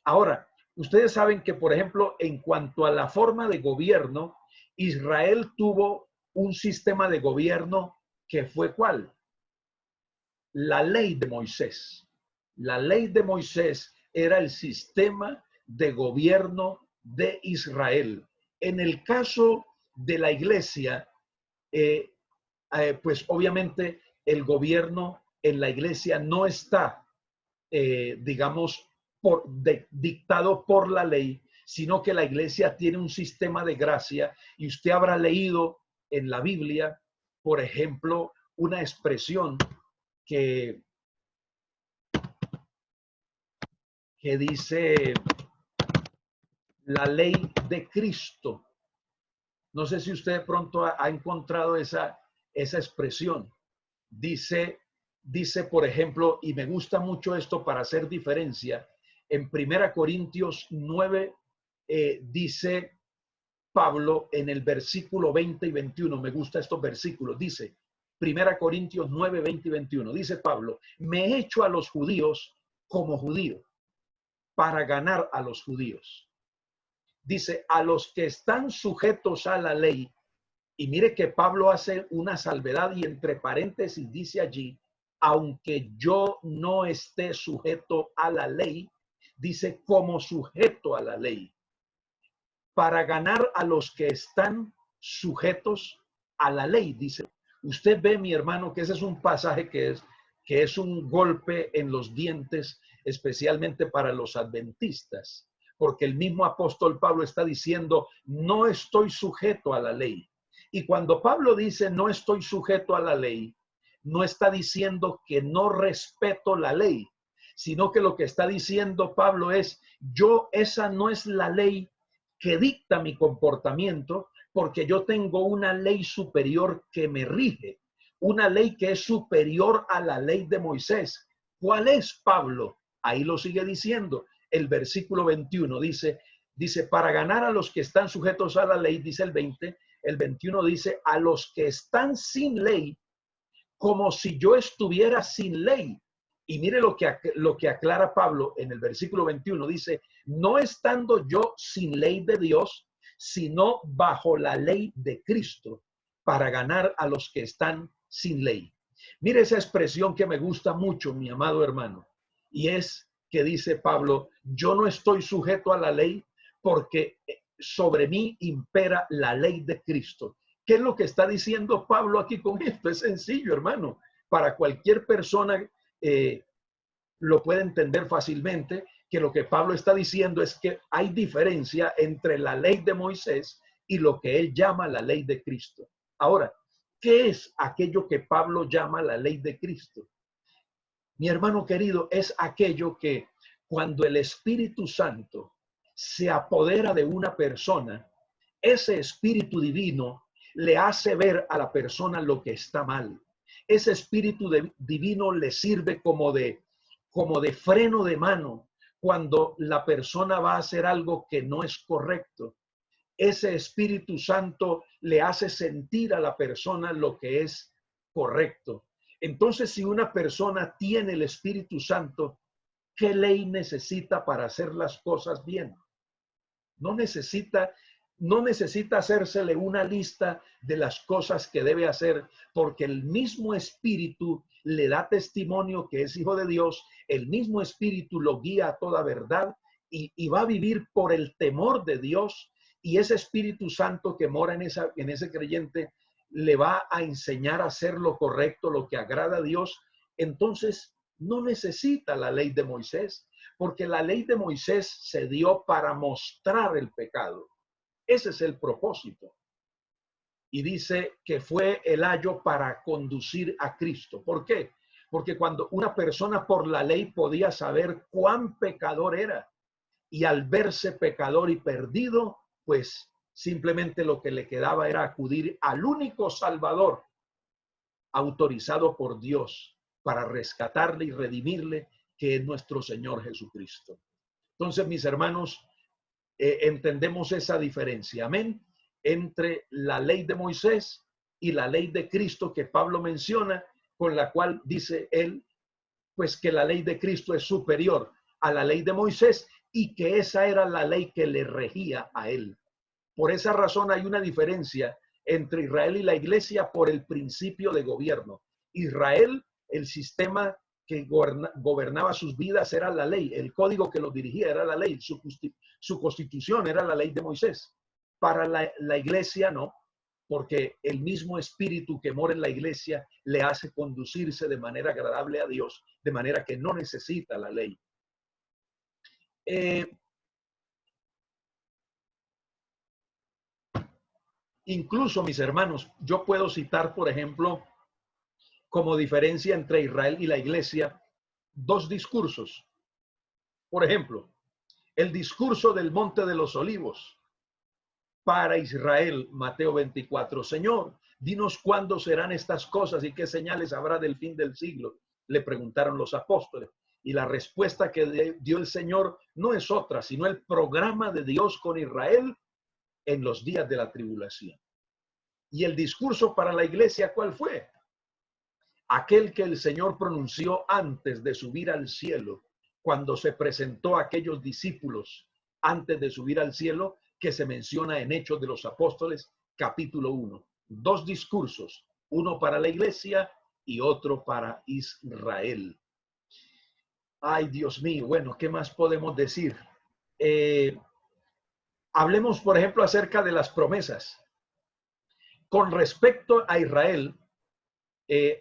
Ahora, ustedes saben que, por ejemplo, en cuanto a la forma de gobierno, Israel tuvo un sistema de gobierno que fue ¿cuál? La ley de Moisés. La ley de Moisés era el sistema de gobierno de Israel. En el caso de la iglesia, pues obviamente el gobierno en la iglesia no está, digamos, dictado por la ley, sino que la iglesia tiene un sistema de gracia, y usted habrá leído en la Biblia, por ejemplo, una expresión que dice la ley de Cristo. No sé si usted de pronto ha encontrado esa expresión. Dice, por ejemplo, y me gusta mucho esto para hacer diferencia, en 1 Corintios 9, dice Pablo en el versículo 20 y 21, me gusta estos versículos, dice 1 Corintios 9, 20 y 21, dice Pablo, me he hecho a los judíos como judío para ganar a los judíos. Dice, a los que están sujetos a la ley, y mire que Pablo hace una salvedad y entre paréntesis dice allí, aunque yo no esté sujeto a la ley, dice como sujeto a la ley, para ganar a los que están sujetos a la ley, dice. Usted ve, mi hermano, que ese es un pasaje que es un golpe en los dientes, especialmente para los adventistas, porque el mismo apóstol Pablo está diciendo, no estoy sujeto a la ley. Y cuando Pablo dice, no estoy sujeto a la ley, no está diciendo que no respeto la ley, sino que lo que está diciendo Pablo es, esa no es la ley que dicta mi comportamiento, porque yo tengo una ley superior que me rige, una ley que es superior a la ley de Moisés. ¿Cuál es, Pablo? Ahí lo sigue diciendo. El versículo 21 dice, para ganar a los que están sujetos a la ley, dice el 20, el 21 dice, a los que están sin ley, como si yo estuviera sin ley. Y mire lo que aclara Pablo en el versículo 21, dice, no estando yo sin ley de Dios, sino bajo la ley de Cristo, para ganar a los que están sin ley. Mire esa expresión que me gusta mucho, mi amado hermano, y es que dice Pablo, yo no estoy sujeto a la ley porque sobre mí impera la ley de Cristo. ¿Qué es lo que está diciendo Pablo aquí con esto? Es sencillo, hermano. Para cualquier persona lo puede entender fácilmente, que lo que Pablo está diciendo es que hay diferencia entre la ley de Moisés y lo que él llama la ley de Cristo. Ahora, ¿qué es aquello que Pablo llama la ley de Cristo? Mi hermano querido, es aquello que cuando el Espíritu Santo se apodera de una persona, ese Espíritu divino le hace ver a la persona lo que está mal. Ese Espíritu divino le sirve como de freno de mano cuando la persona va a hacer algo que no es correcto. Ese Espíritu Santo le hace sentir a la persona lo que es correcto. Entonces, si una persona tiene el Espíritu Santo, ¿qué ley necesita para hacer las cosas bien? No necesita hacérsele una lista de las cosas que debe hacer, porque el mismo Espíritu le da testimonio que es hijo de Dios, el mismo Espíritu lo guía a toda verdad y va a vivir por el temor de Dios, y ese Espíritu Santo que mora en ese creyente le va a enseñar a hacer lo correcto, lo que agrada a Dios. Entonces no necesita la ley de Moisés, porque la ley de Moisés se dio para mostrar el pecado. Ese es el propósito. Y dice que fue el ayo para conducir a Cristo. ¿Por qué? Porque cuando una persona por la ley podía saber cuán pecador era, y al verse pecador y perdido, pues simplemente lo que le quedaba era acudir al único Salvador autorizado por Dios para rescatarle y redimirle, que es nuestro Señor Jesucristo. Entonces, mis hermanos, entendemos esa diferencia, amén, entre la ley de Moisés y la ley de Cristo que Pablo menciona, con la cual dice él, pues que la ley de Cristo es superior a la ley de Moisés y que esa era la ley que le regía a él. Por esa razón hay una diferencia entre Israel y la iglesia por el principio de gobierno. Israel, el sistema que gobernaba sus vidas era la ley, el código que los dirigía era la ley, su constitución era la ley de Moisés. Para la iglesia no, porque el mismo espíritu que mora en la iglesia le hace conducirse de manera agradable a Dios, de manera que no necesita la ley. Incluso, mis hermanos, yo puedo citar, por ejemplo, como diferencia entre Israel y la iglesia, dos discursos. Por ejemplo, el discurso del Monte de los Olivos para Israel, Mateo 24. Señor, dinos cuándo serán estas cosas y qué señales habrá del fin del siglo, le preguntaron los apóstoles. Y la respuesta que dio el Señor no es otra, sino el programa de Dios con Israel en los días de la tribulación. Y el discurso para la iglesia, ¿cuál fue? Aquel que el Señor pronunció antes de subir al cielo, cuando se presentó a aquellos discípulos antes de subir al cielo, que se menciona en Hechos de los Apóstoles, capítulo 1. Dos discursos, uno para la iglesia y otro para Israel. Ay, Dios mío, bueno, ¿qué más podemos decir? Hablemos, por ejemplo, acerca de las promesas. Con respecto a Israel,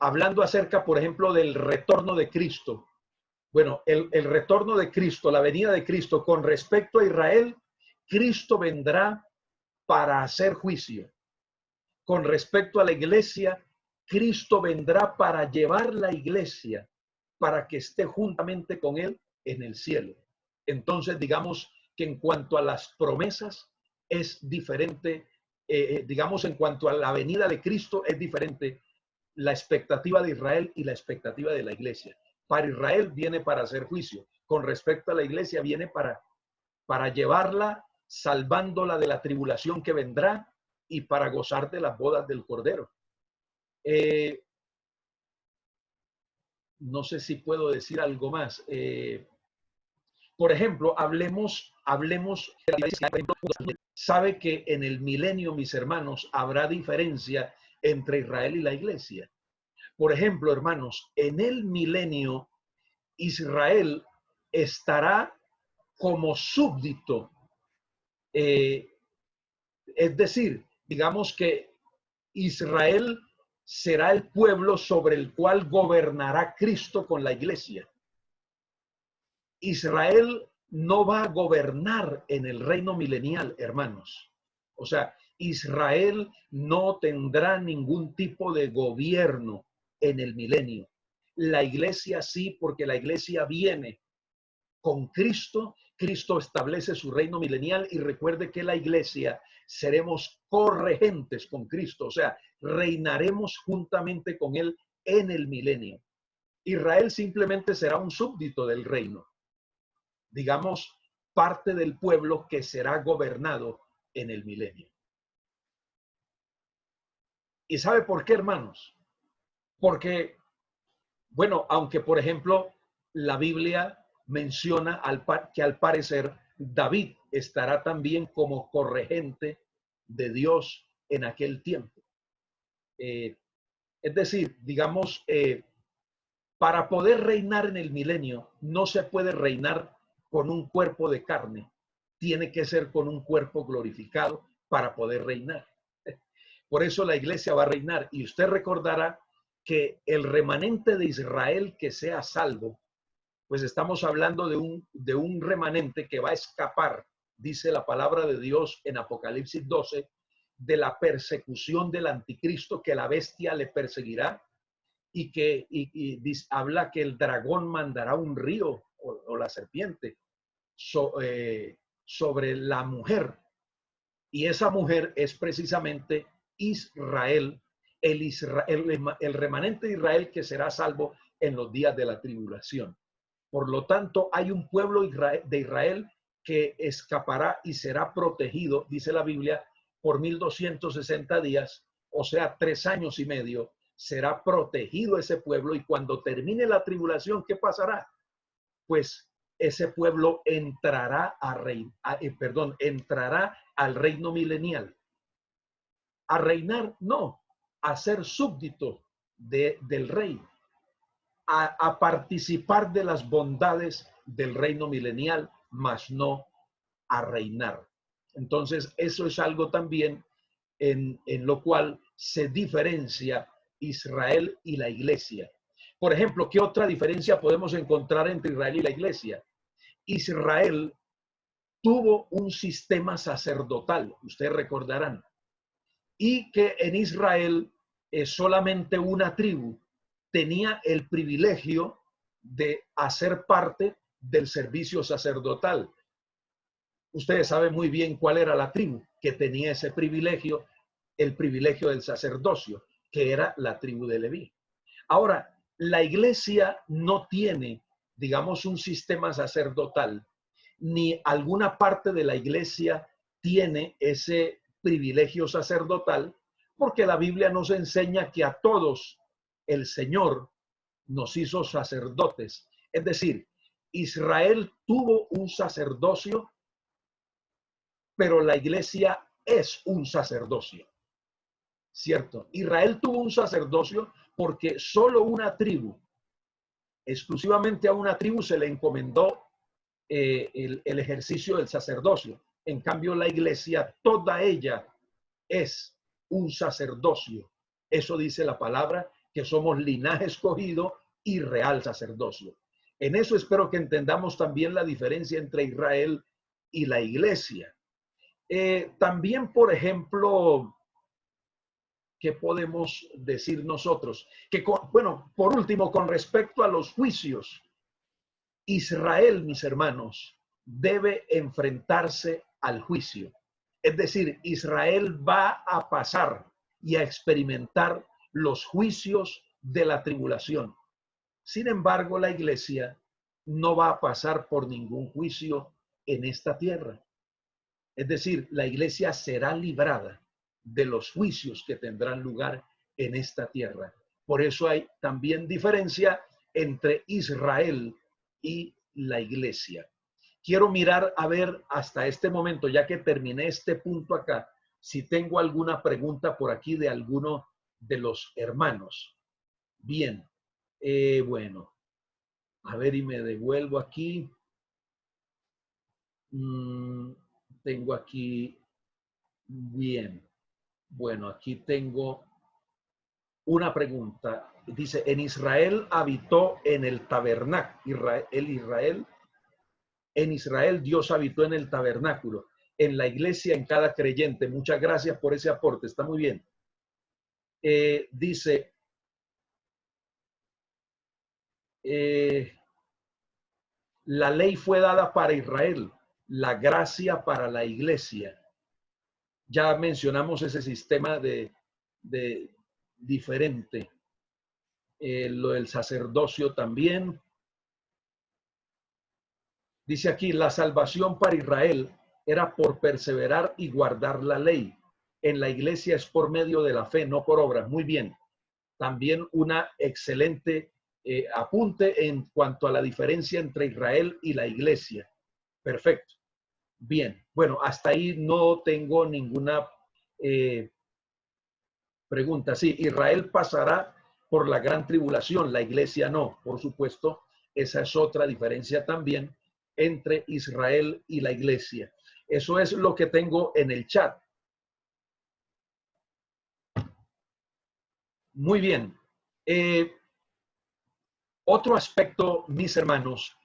hablando acerca, por ejemplo, del retorno de Cristo. Bueno, el retorno de Cristo, la venida de Cristo, con respecto a Israel, Cristo vendrá para hacer juicio. Con respecto a la iglesia, Cristo vendrá para llevar la iglesia para que esté juntamente con él en el cielo. Entonces, digamos que en cuanto a las promesas es diferente, digamos en cuanto a la venida de Cristo es diferente la expectativa de Israel y la expectativa de la iglesia. Para Israel viene para hacer juicio. Con respecto a la iglesia viene para llevarla, salvándola de la tribulación que vendrá y para gozar de las bodas del Cordero. No sé si puedo decir algo más. Por ejemplo, hablemos de la iglesia. Sabe que en el milenio, mis hermanos, habrá diferencia entre Israel y la iglesia. Por ejemplo, hermanos, en el milenio, Israel estará como súbdito. Es decir, digamos que Israel será el pueblo sobre el cual gobernará Cristo con la iglesia. Israel no va a gobernar en el reino milenial, hermanos. O sea, Israel no tendrá ningún tipo de gobierno en el milenio. La iglesia sí, porque la iglesia viene con Cristo. Cristo establece su reino milenial y recuerde que la iglesia seremos corregentes con Cristo, o sea, reinaremos juntamente con él en el milenio. Israel simplemente será un súbdito del reino, digamos, parte del pueblo que será gobernado en el milenio. ¿Y sabe por qué, hermanos? Porque, bueno, aunque por ejemplo la Biblia menciona que al parecer David estará también como corregente de Dios en aquel tiempo. Es decir, digamos, para poder reinar en el milenio no se puede reinar con un cuerpo de carne, tiene que ser con un cuerpo glorificado para poder reinar. Por eso la iglesia va a reinar y usted recordará que el remanente de Israel que sea salvo, pues estamos hablando de un remanente que va a escapar, dice la palabra de Dios en Apocalipsis 12, de la persecución del anticristo, que la bestia le perseguirá y que habla que el dragón mandará un río o la serpiente sobre la mujer. Y esa mujer es precisamente Israel, el remanente de Israel que será salvo en los días de la tribulación. Por lo tanto, hay un pueblo de Israel que escapará y será protegido, dice la Biblia, por 1260 días, o sea, 3 años y medio, será protegido ese pueblo y cuando termine la tribulación, ¿qué pasará? Pues ese pueblo entrará entrará al reino milenial. A reinar, no, a ser súbdito del rey, a participar de las bondades del reino milenial, mas no a reinar. Entonces, eso es algo también en lo cual se diferencia Israel y la iglesia. Por ejemplo, ¿qué otra diferencia podemos encontrar entre Israel y la iglesia? Israel tuvo un sistema sacerdotal, ustedes recordarán, y que en Israel solamente una tribu tenía el privilegio de hacer parte del servicio sacerdotal. Ustedes saben muy bien cuál era la tribu que tenía ese privilegio, el privilegio del sacerdocio, que era la tribu de Leví. Ahora, la iglesia no tiene, digamos, un sistema sacerdotal, ni alguna parte de la iglesia tiene ese privilegio sacerdotal, porque la Biblia nos enseña que a todos el Señor nos hizo sacerdotes. Es decir, Israel tuvo un sacerdocio, pero la iglesia es un sacerdocio, ¿cierto? Israel tuvo un sacerdocio porque solo una tribu, exclusivamente a una tribu se le encomendó el ejercicio del sacerdocio. En cambio, la iglesia, toda ella es un sacerdocio. Eso dice la palabra, que somos linaje escogido y real sacerdocio. En eso espero que entendamos también la diferencia entre Israel y la iglesia. También, por ejemplo, ¿qué podemos decir nosotros? Que, bueno, por último, con respecto a los juicios, Israel, mis hermanos, debe enfrentarse al juicio. Es decir, Israel va a pasar y a experimentar los juicios de la tribulación. Sin embargo, la iglesia no va a pasar por ningún juicio en esta tierra. Es decir, la iglesia será librada de los juicios que tendrán lugar en esta tierra. Por eso hay también diferencia entre Israel y la iglesia. Quiero mirar a ver hasta este momento, ya que terminé este punto acá, si tengo alguna pregunta por aquí de alguno de los hermanos. Bien, bueno, a ver y me devuelvo aquí. Tengo aquí, bien, bueno, aquí tengo una pregunta. Dice, en Israel habitó en el tabernáculo. En Israel Dios habitó en el tabernáculo, en la iglesia, en cada creyente. Muchas gracias por ese aporte, está muy bien. Dice, la ley fue dada para Israel, la gracia para la iglesia. Ya mencionamos ese sistema de diferente. Lo del sacerdocio también. Dice aquí, la salvación para Israel era por perseverar y guardar la ley. En la iglesia es por medio de la fe, no por obras. Muy bien. También una excelente apunte en cuanto a la diferencia entre Israel y la iglesia. Perfecto. Bien. Bueno, hasta ahí no tengo ninguna pregunta. Sí, Israel pasará por la gran tribulación, la iglesia no. Por supuesto, esa es otra diferencia también entre Israel y la iglesia. Eso es lo que tengo en el chat. Muy bien. Otro aspecto, mis hermanos,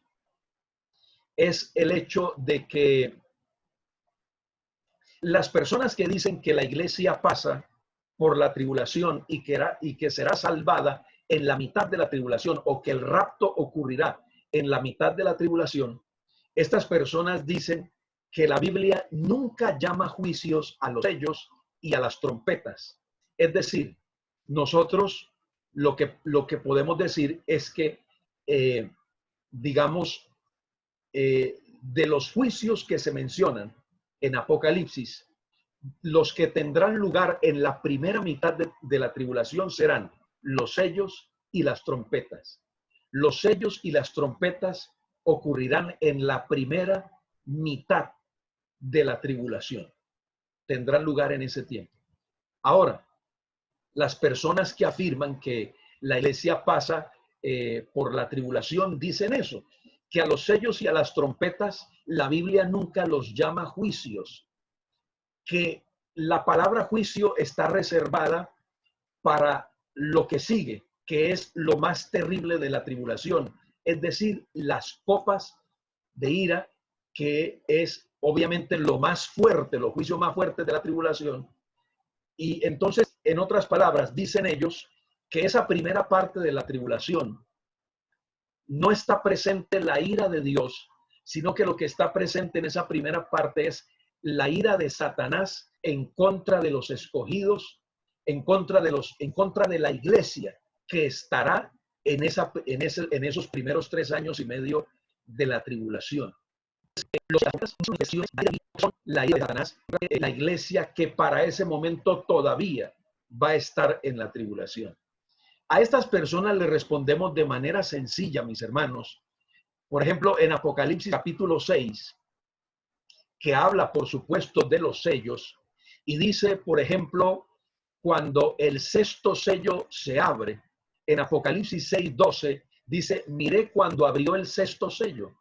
es el hecho de que las personas que dicen que la iglesia pasa por la tribulación y que será salvada en la mitad de la tribulación, o que el rapto ocurrirá en la mitad de la tribulación, estas personas dicen que la Biblia nunca llama juicios a los sellos y a las trompetas. Es decir, nosotros lo que podemos decir es que, digamos, de los juicios que se mencionan en Apocalipsis, los que tendrán lugar en la primera mitad de la tribulación serán los sellos y las trompetas. Los sellos y las trompetas ocurrirán en la primera mitad de la tribulación. Tendrán lugar en ese tiempo. Ahora, las personas que afirman que la iglesia pasa por la tribulación dicen eso, que a los sellos y a las trompetas la Biblia nunca los llama juicios, que la palabra juicio está reservada para lo que sigue, que es lo más terrible de la tribulación, es decir, las copas de ira, que es obviamente lo más fuerte, los juicios más fuertes de la tribulación. Y entonces, en otras palabras, dicen ellos que esa primera parte de la tribulación no está presente la ira de Dios, sino que lo que está presente en esa primera parte es la ira de Satanás en contra de los escogidos, en contra de la iglesia que estará en esos primeros 3 años y medio de la tribulación. Son la ira de Satanás, la iglesia que para ese momento todavía va a estar en la tribulación. A estas personas le respondemos de manera sencilla, mis hermanos. Por ejemplo, en Apocalipsis capítulo 6, que habla, por supuesto, de los sellos, y dice, por ejemplo, cuando el sexto sello se abre, en Apocalipsis 6:12, dice, miré cuando abrió el sexto sello,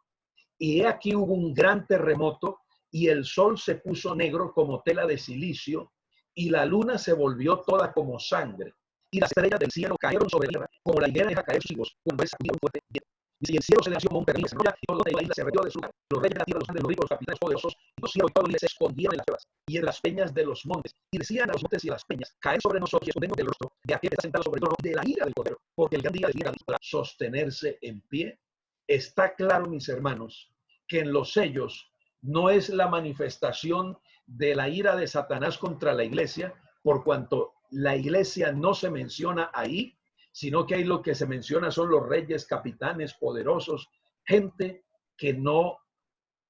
y he aquí hubo un gran terremoto, y el sol se puso negro como tela de silicio, y la luna se volvió toda como sangre, y las estrellas del cielo cayeron sobre la tierra, como la higuera deja caer sus higos, cuando es sacudido un fuerte viento. Y el cielo se descendió como un perrillo, y todo de la isla se retiró de su lugar. Los reyes de la tierra, los grandes, los ricos, los capitanes poderosos, y los cielos y todo, y se escondieron en las cuevas y en las peñas de los montes. Y decían a los montes y a las peñas, caed sobre nosotros y escondemos del rostro de aquel que está sentado sobre el trono, de la ira del Cordero, porque el gran día del ira para sostenerse en pie. Está claro, mis hermanos, que en los sellos no es la manifestación de la ira de Satanás contra la iglesia, por cuanto la iglesia no se menciona ahí, sino que ahí lo que se menciona son los reyes, capitanes, poderosos, gente que no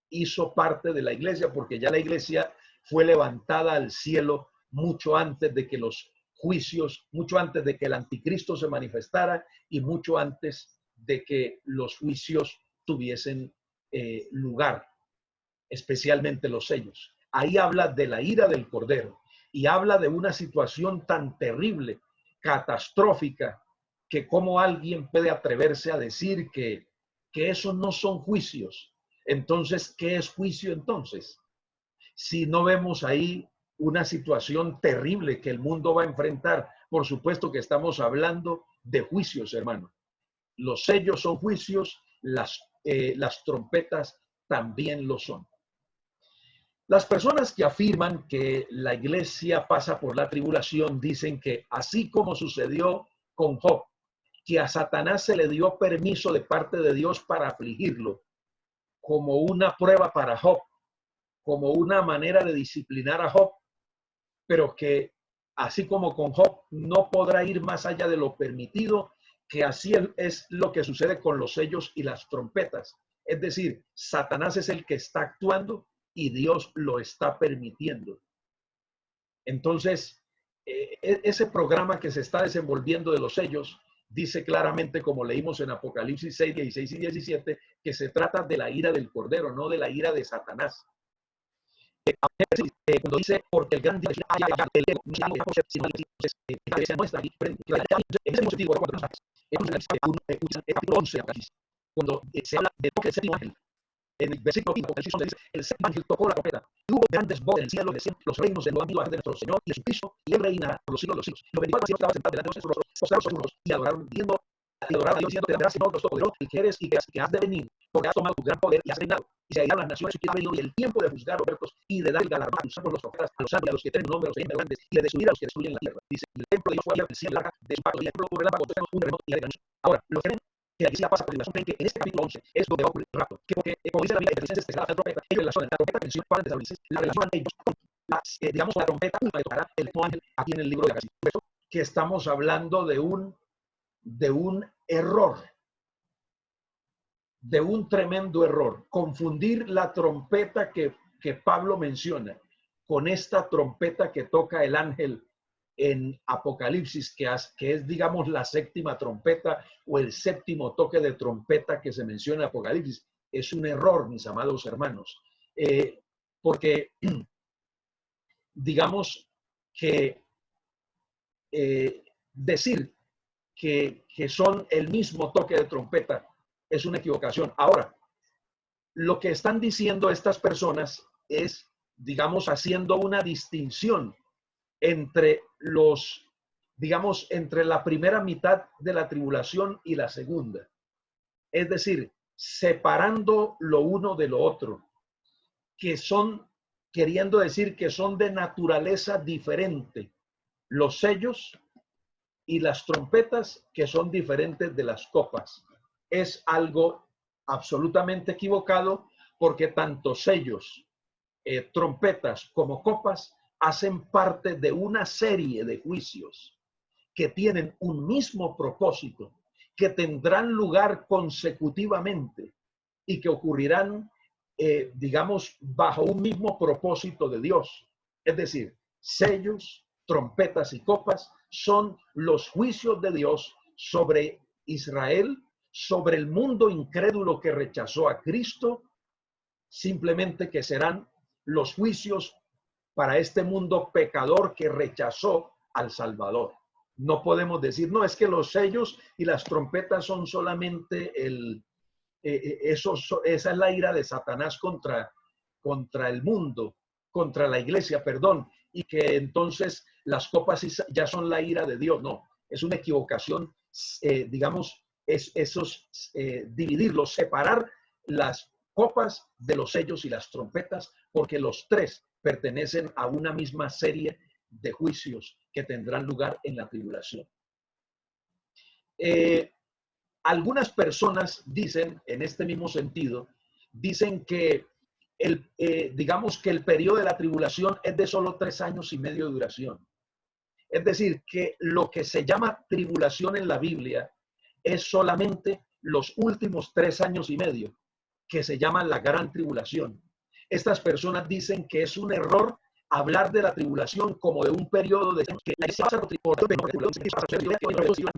hizo parte de la iglesia, porque ya la iglesia fue levantada al cielo mucho antes de que los juicios, mucho antes de que el anticristo se manifestara y mucho antes de que los juicios tuviesen lugar, especialmente los sellos. Ahí habla de la ira del Cordero y habla de una situación tan terrible, catastrófica, que cómo alguien puede atreverse a decir que esos no son juicios. Entonces, ¿qué es juicio entonces? Si no vemos ahí una situación terrible que el mundo va a enfrentar, por supuesto que estamos hablando de juicios, hermano. Los sellos son juicios, las trompetas también lo son. Las personas que afirman que la iglesia pasa por la tribulación dicen que así como sucedió con Job, que a Satanás se le dio permiso de parte de Dios para afligirlo, como una prueba para Job, como una manera de disciplinar a Job, pero que así como con Job no podrá ir más allá de lo permitido, que así es lo que sucede con los sellos y las trompetas. Es decir, Satanás es el que está actuando y Dios lo está permitiendo. Entonces, ese programa que se está desenvolviendo de los sellos dice claramente, como leímos en Apocalipsis 6, 16 y 17, que se trata de la ira del Cordero, no de la ira de Satanás. Cuando dice, porque el gran día cuando se habla de toque del séptimo ángel, en el versículo 5, dice, el séptimo ángel tocó la trompeta, y hubo grandes voces en el cielo, decían, los reinos de lo han ido a de nuestro Señor y Jesucristo, y él reinará por los siglos de los siglos. Los 24 ancianos estaban sentados delante de sus rostros, postrados sobre sus rostros, y adoraron, a Dios, diciendo, te darás, Señor, Dios Todopoderoso, el que eres y que has de venir, porque has tomado tu gran poder y has reinado. Y se irán las naciones y que ha venido y el tiempo de juzgar a los muertos y de dar el galardón a tus santos, los profetas, a los santos y a los que tienen nombre, a los que tienen grandes, y de destruir a los que destruyen la tierra. Dice, el templo de Dios fue abierto, el cielo larga de su pacto, y el pueblo por el agua, un remoto y granizo. Ahora, los que creen que la iglesia pasa por tribulación creen que en este capítulo 11 es donde va a ocurrir el rapto, que porque, como dice la Biblia, que se la trompeta, ellos relacionan la trompeta mención para antes la relacionan ellos con digamos, la trompeta que tocará el ángel aquí en el libro de Apocalipsis. Por eso que estamos hablando de un error, de un tremendo error. Confundir la trompeta que Pablo menciona con esta trompeta que toca el ángel en Apocalipsis, que es, digamos, la séptima trompeta o el séptimo toque de trompeta que se menciona en Apocalipsis, es un error, mis amados hermanos, porque digamos que decir que son el mismo toque de trompeta es una equivocación. Ahora, lo que están diciendo estas personas es, digamos, haciendo una distinción entre entre la primera mitad de la tribulación y la segunda. Es decir, separando lo uno de lo otro, que son, queriendo decir que son de naturaleza diferente. Los sellos y las trompetas, que son diferentes de las copas. Es algo absolutamente equivocado, porque tanto sellos, trompetas como copas hacen parte de una serie de juicios que tienen un mismo propósito, que tendrán lugar consecutivamente y que ocurrirán, digamos, bajo un mismo propósito de Dios. Es decir, sellos, trompetas y copas son los juicios de Dios sobre Israel, sobre el mundo incrédulo que rechazó a Cristo, simplemente que serán los juicios para este mundo pecador que rechazó al Salvador. No podemos decir, no, es que los sellos y las trompetas son solamente esa es la ira de Satanás contra el mundo, contra la iglesia, perdón, y que entonces las copas ya son la ira de Dios. No, es una equivocación, digamos, dividirlos, separar las copas de los sellos y las trompetas, porque los tres pertenecen a una misma serie de juicios que tendrán lugar en la tribulación. Algunas personas dicen, en este mismo sentido, dicen que digamos que el periodo de la tribulación es de solo 3 años y medio de duración. Es decir, que lo que se llama tribulación en la Biblia es solamente los últimos 3 años y medio, que se llama la gran tribulación. Estas personas dicen que es un error hablar de la tribulación como de un periodo de que por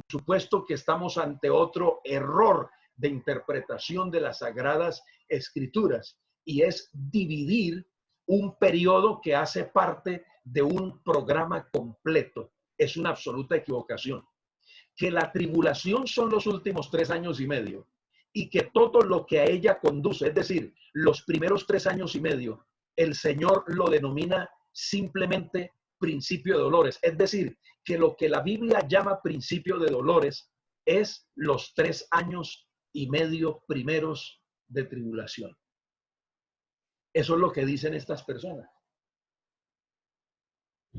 supuesto que estamos ante otro error de interpretación de las Sagradas Escrituras, y es dividir un periodo que hace parte de un programa completo. Es una absoluta equivocación. Que la tribulación son los últimos 3 años y medio, y que todo lo que a ella conduce, es decir, los primeros 3 años y medio, el Señor lo denomina simplemente principio de dolores. Es decir, que lo que la Biblia llama principio de dolores es los 3 años y medio primeros de tribulación. Eso es lo que dicen estas personas.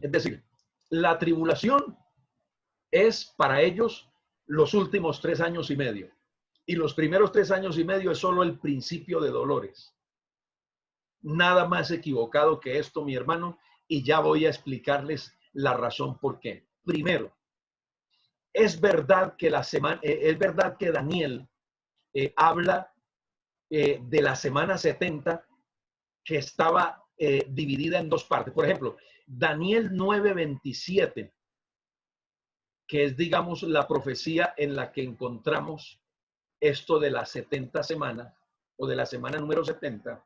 Es decir, la tribulación es para ellos los últimos 3 años y medio. Y los primeros 3 años y medio es solo el principio de dolores. Nada más equivocado que esto, mi hermano, y ya voy a explicarles la razón por qué. Primero, es verdad que Daniel habla de la semana 70, que estaba dividida en 2 partes. Por ejemplo, Daniel 9:27, que es, digamos, la profecía en la que encontramos esto de la 70 semana o de la semana número 70.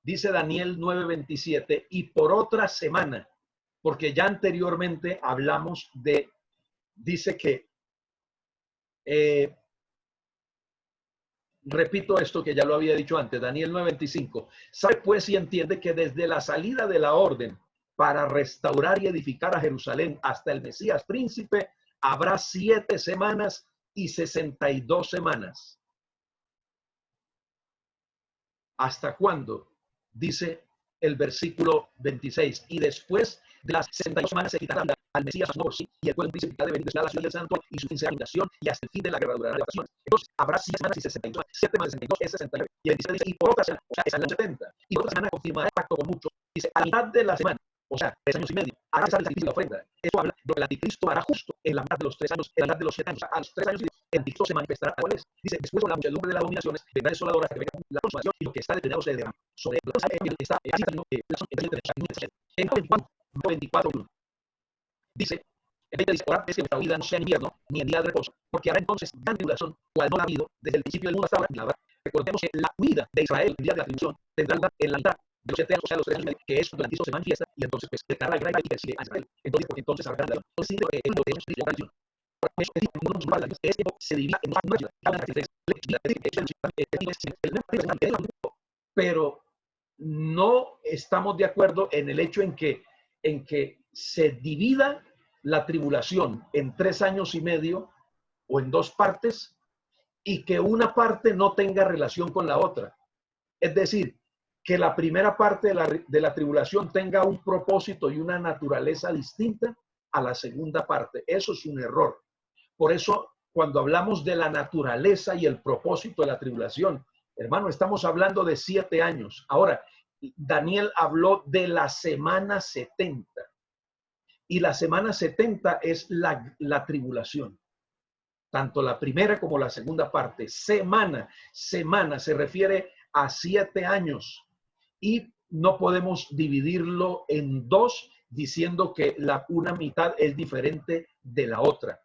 Dice Daniel 9:27, y por otra semana, porque ya anteriormente hablamos dice que, repito esto que ya lo había dicho antes, Daniel 9:25, sabe pues y entiende que desde la salida de la orden para restaurar y edificar a Jerusalén hasta el Mesías príncipe, habrá 7 semanas y 62 semanas. ¿Hasta cuándo? Dice el versículo 26. Y después de las 62 semanas se quitará al Mesías por sí, y el pueblo príncipe de venir desde la ciudad del santo, y su fin será fundación, y hasta el fin de la guerra durará de vacaciones. Entonces habrá 7 semanas y 62. 7 más 62 es 69. Y el dice, y por otra semana, o sea, es el año 70. Y por otra semana confirmará el pacto con muchos. Dice, a la mitad de la semana, o sea, 3 años y medio, hará cesar el sacrificio y la ofrenda. Eso habla de que el anticristo hará justo en la mitad de los 3 años, en la mitad de los 7 años. A los 3 años y el anticristo se manifestará. ¿Cuál es? Dice, después con la muchedumbre de las dominaciones, vendrá desoladora hasta que venga la consumación, y lo que está determinado se derrama. Sobre el está en Juan 24:1. Dice, orad que vuestra vida no sea en invierno ni en día de reposo, porque habrá entonces gran tribulación, cual no ha habido desde el principio del mundo hasta ahora, ni la habrá. Recordemos que la huida de Israel el día de la tribulación tendrá lugar en la mitad de los 7 años, o sea, los 3 años, que es cuando el anticristo se manifiesta, y entonces pues declara la guerra y persigue a Israel. Entonces habrá la entonces sí, lo de eso se divide en pero no estamos de acuerdo en el hecho en que se divida la tribulación en 3 años y medio o en 2 partes y que una parte no tenga relación con la otra. Es decir, que la primera parte de la tribulación tenga un propósito y una naturaleza distinta a la segunda parte. Eso es un error. Por eso, cuando hablamos de la naturaleza y el propósito de la tribulación, hermano, estamos hablando de 7 años. Ahora, Daniel habló de la semana 70. Y la semana 70 es la tribulación. Tanto la primera como la segunda parte. Semana se refiere a 7 años. Y no podemos dividirlo en dos diciendo que una mitad es diferente de la otra.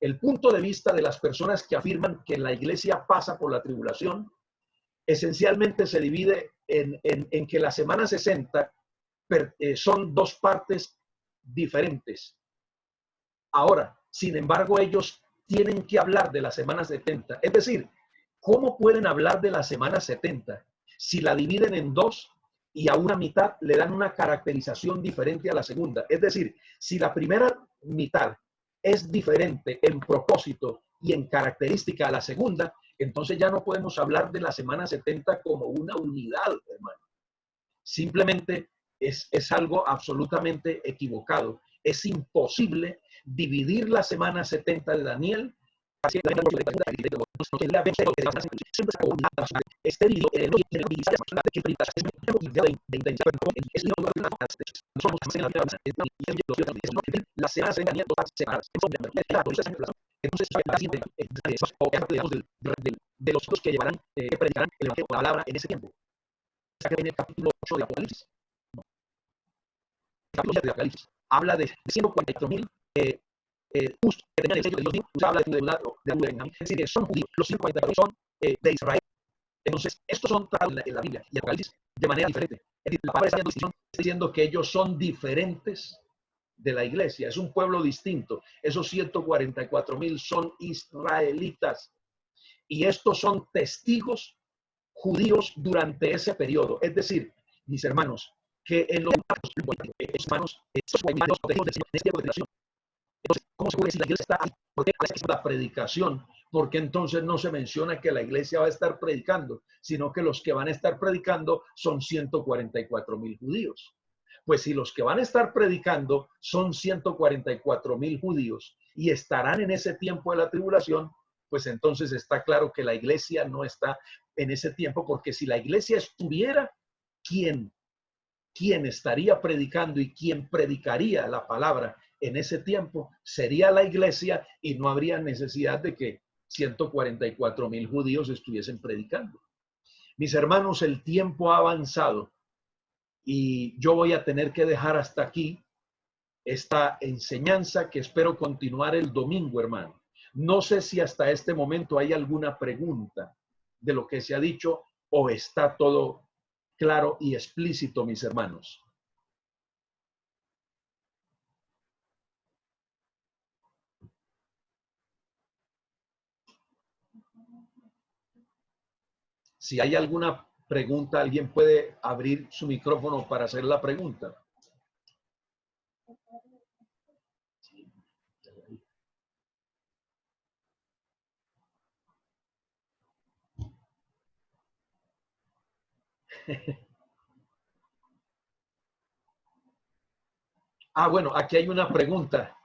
El punto de vista de las personas que afirman que la iglesia pasa por la tribulación esencialmente se divide en que la semana 60 son 2 partes diferentes. Ahora, sin embargo, ellos tienen que hablar de la semana 70. Es decir, ¿cómo pueden hablar de la semana 70 si la dividen en dos y a una mitad le dan una caracterización diferente a la segunda? Es decir, si la primera mitad es diferente en propósito y en característica a la segunda, entonces ya no podemos hablar de la semana 70 como una unidad, hermano. Simplemente es algo absolutamente equivocado. Es imposible dividir la semana 70 de Daniel. De los que llevarán, que predicarán el evangelio, la palabra en ese tiempo. Que viene el capítulo 8 de Apocalipsis. No. El capítulo 7 de Apocalipsis habla de 144,000 justos que tenían el sello de Dios mismo. Habla de Benjamín. Es decir, son judíos. Los 144 son de Israel. Entonces, estos son tratados en la Biblia y Apocalipsis de manera diferente. Es decir, la palabra está diciendo que ellos son diferentes de la iglesia. Es un pueblo distinto. Esos 144,000 son israelitas. Y estos son testigos judíos durante ese periodo. Es decir, mis hermanos, que en los hermanos, estos hermanos de este tiempo de tribulación. Entonces, ¿cómo se puede decir la iglesia está ahí? ¿Por qué la predicación? Porque entonces no se menciona que la iglesia va a estar predicando, sino que los que van a estar predicando son 144,000 judíos. Pues si los que van a estar predicando son 144,000 judíos y estarán en ese tiempo de la tribulación, pues entonces está claro que la iglesia no está en ese tiempo, porque si la iglesia estuviera, ¿quién estaría predicando y quién predicaría la palabra en ese tiempo? Sería la iglesia y no habría necesidad de que 144,000 judíos estuviesen predicando. Mis hermanos, el tiempo ha avanzado y yo voy a tener que dejar hasta aquí esta enseñanza que espero continuar el domingo, hermano. No sé si hasta este momento hay alguna pregunta de lo que se ha dicho o está todo claro y explícito, mis hermanos. Si hay alguna pregunta, alguien puede abrir su micrófono para hacer la pregunta. Bueno, aquí hay una pregunta.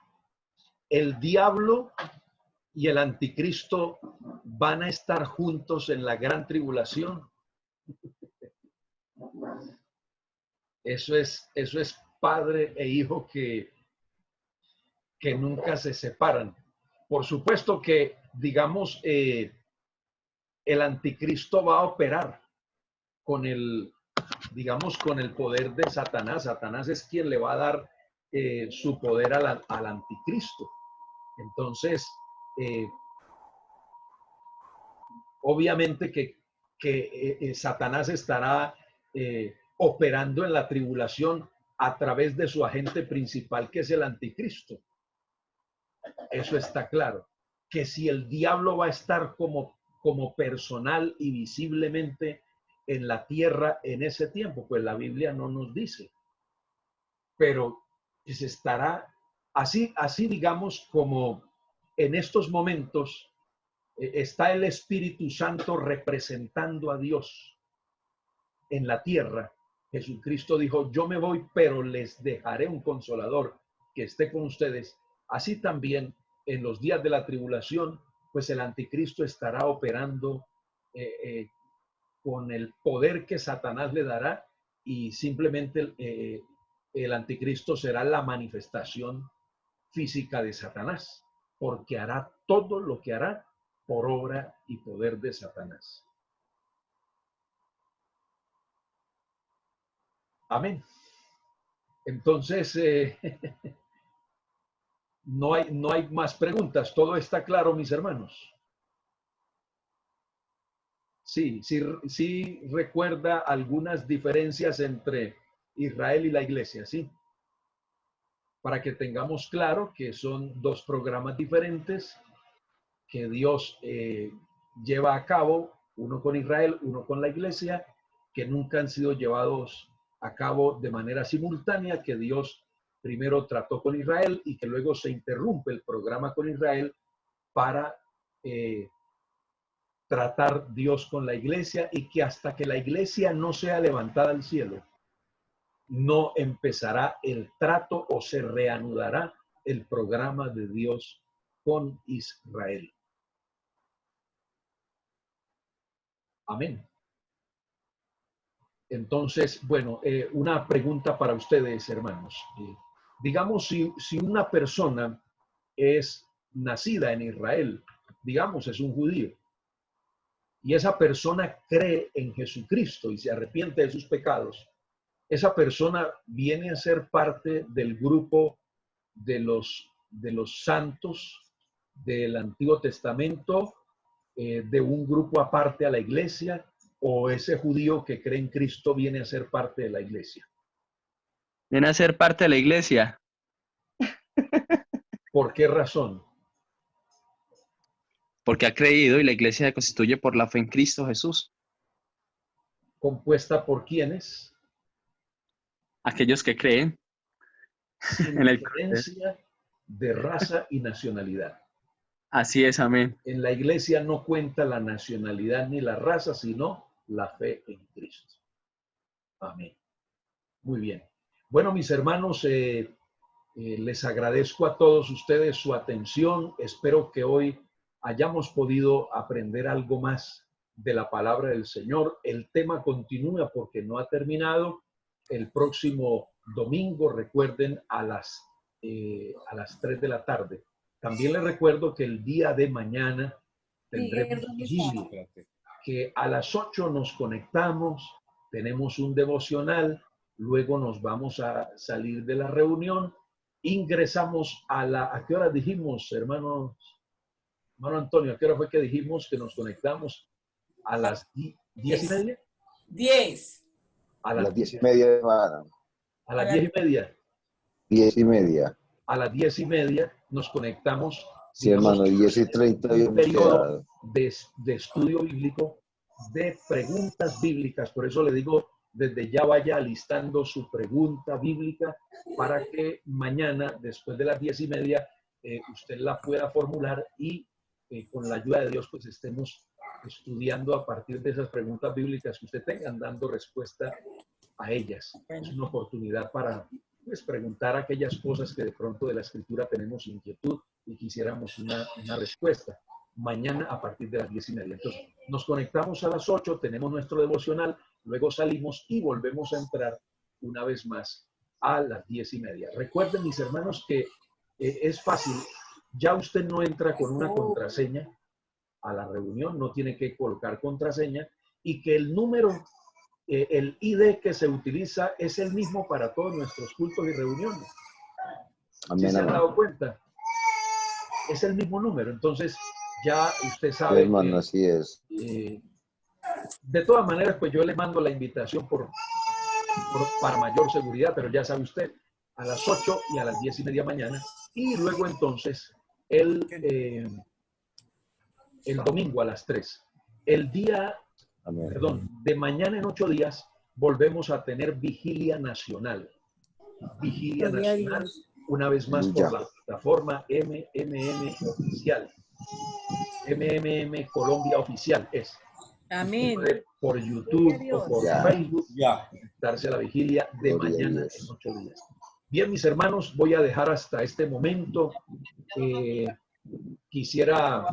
¿El diablo y el anticristo van a estar juntos en la gran tribulación? Eso es padre e hijo que nunca se separan. Por supuesto que, digamos, el anticristo va a operar con digamos, con el poder de Satanás. Satanás es quien le va a dar su poder al anticristo. Entonces, obviamente que Satanás estará operando en la tribulación a través de su agente principal, que es el anticristo. Eso está claro. Que si el diablo va a estar como personal y visiblemente en la tierra en ese tiempo, pues la Biblia no nos dice. Pero pues estará así digamos, como en estos momentos está el Espíritu Santo representando a Dios en la tierra. Jesucristo dijo, yo me voy, pero les dejaré un consolador que esté con ustedes. Así también en los días de la tribulación, pues el anticristo estará operando con el poder que Satanás le dará, y simplemente el anticristo será la manifestación física de Satanás, porque hará todo lo que hará por obra y poder de Satanás. Amén. Entonces, no hay más preguntas. Todo está claro, mis hermanos. Sí recuerda algunas diferencias entre Israel y la iglesia, ¿sí? Para que tengamos claro que son dos programas diferentes que Dios lleva a cabo, uno con Israel, uno con la iglesia, que nunca han sido llevados a cabo de manera simultánea, que Dios primero trató con Israel y que luego se interrumpe el programa con Israel para tratar Dios con la iglesia, y que hasta que la iglesia no sea levantada al cielo, no empezará el trato o se reanudará el programa de Dios con Israel. Amén. Entonces, bueno, una pregunta para ustedes, hermanos. Digamos, si una persona es nacida en Israel, digamos, es un judío, y esa persona cree en Jesucristo y se arrepiente de sus pecados, esa persona viene a ser parte del grupo de los santos del Antiguo Testamento, de un grupo aparte a la iglesia, o ese judío que cree en Cristo viene a ser parte de la iglesia. Viene a ser parte de la iglesia. ¿Por qué razón? Porque ha creído y la iglesia se constituye por la fe en Cristo Jesús. ¿Compuesta por quiénes? Aquellos que creen Sin en el diferencia de raza y nacionalidad. Así es, amén. En la iglesia no cuenta la nacionalidad ni la raza, sino la fe en Cristo. Amén. Muy bien. Bueno, mis hermanos, les agradezco a todos ustedes su atención. Espero que hoy hayamos podido aprender algo más de la palabra del Señor. El tema continúa porque no ha terminado. El próximo domingo, recuerden, a las 3 de la tarde. También les recuerdo que el día de mañana tendremos vigilia, que a las 8 nos conectamos, tenemos un devocional, luego nos vamos a salir de la reunión, ingresamos ¿a qué hora dijimos, hermano Antonio? ¿A qué hora fue que dijimos que nos conectamos? ¿A las 10:30? 10. A las 10:30, hermano. A las 10:30. 10:30. A las 10:30 nos conectamos. Sí, hermano, 10:30. Un periodo de estudio bíblico, de preguntas bíblicas. Por eso le digo, desde ya vaya alistando su pregunta bíblica para que mañana, después de las 10:30, usted la pueda formular y con la ayuda de Dios, pues estemos estudiando a partir de esas preguntas bíblicas que usted tenga, dando respuesta a ellas. Es una oportunidad para preguntar aquellas cosas que de pronto de la Escritura tenemos inquietud y quisiéramos una respuesta. Mañana a partir de las 10:30. Entonces, nos conectamos a las 8, tenemos nuestro devocional, luego salimos y volvemos a entrar una vez más a las 10:30. Recuerden, mis hermanos, que es fácil. Ya usted no entra con una contraseña a la reunión, no tiene que colocar contraseña, y que el número, el ID que se utiliza es el mismo para todos nuestros cultos y reuniones. Amén, ¿Sí se han amén. dado cuenta? Es el mismo número, entonces ya usted sabe. Sí, hermano, así es. De todas maneras, pues yo le mando la invitación para mayor seguridad, pero ya sabe usted, a las 8 y a las 10:30 mañana, y luego entonces el domingo a las 3. El día, Amén. perdón, de mañana en 8 días volvemos a tener vigilia nacional. Vigilia nacional, una vez más por la plataforma MMM Oficial. MMM Colombia Oficial es. Amén. Por YouTube o por Facebook, darse a la vigilia de Gloria mañana a Dios. en 8 días. Bien, mis hermanos, voy a dejar hasta este momento. Quisiera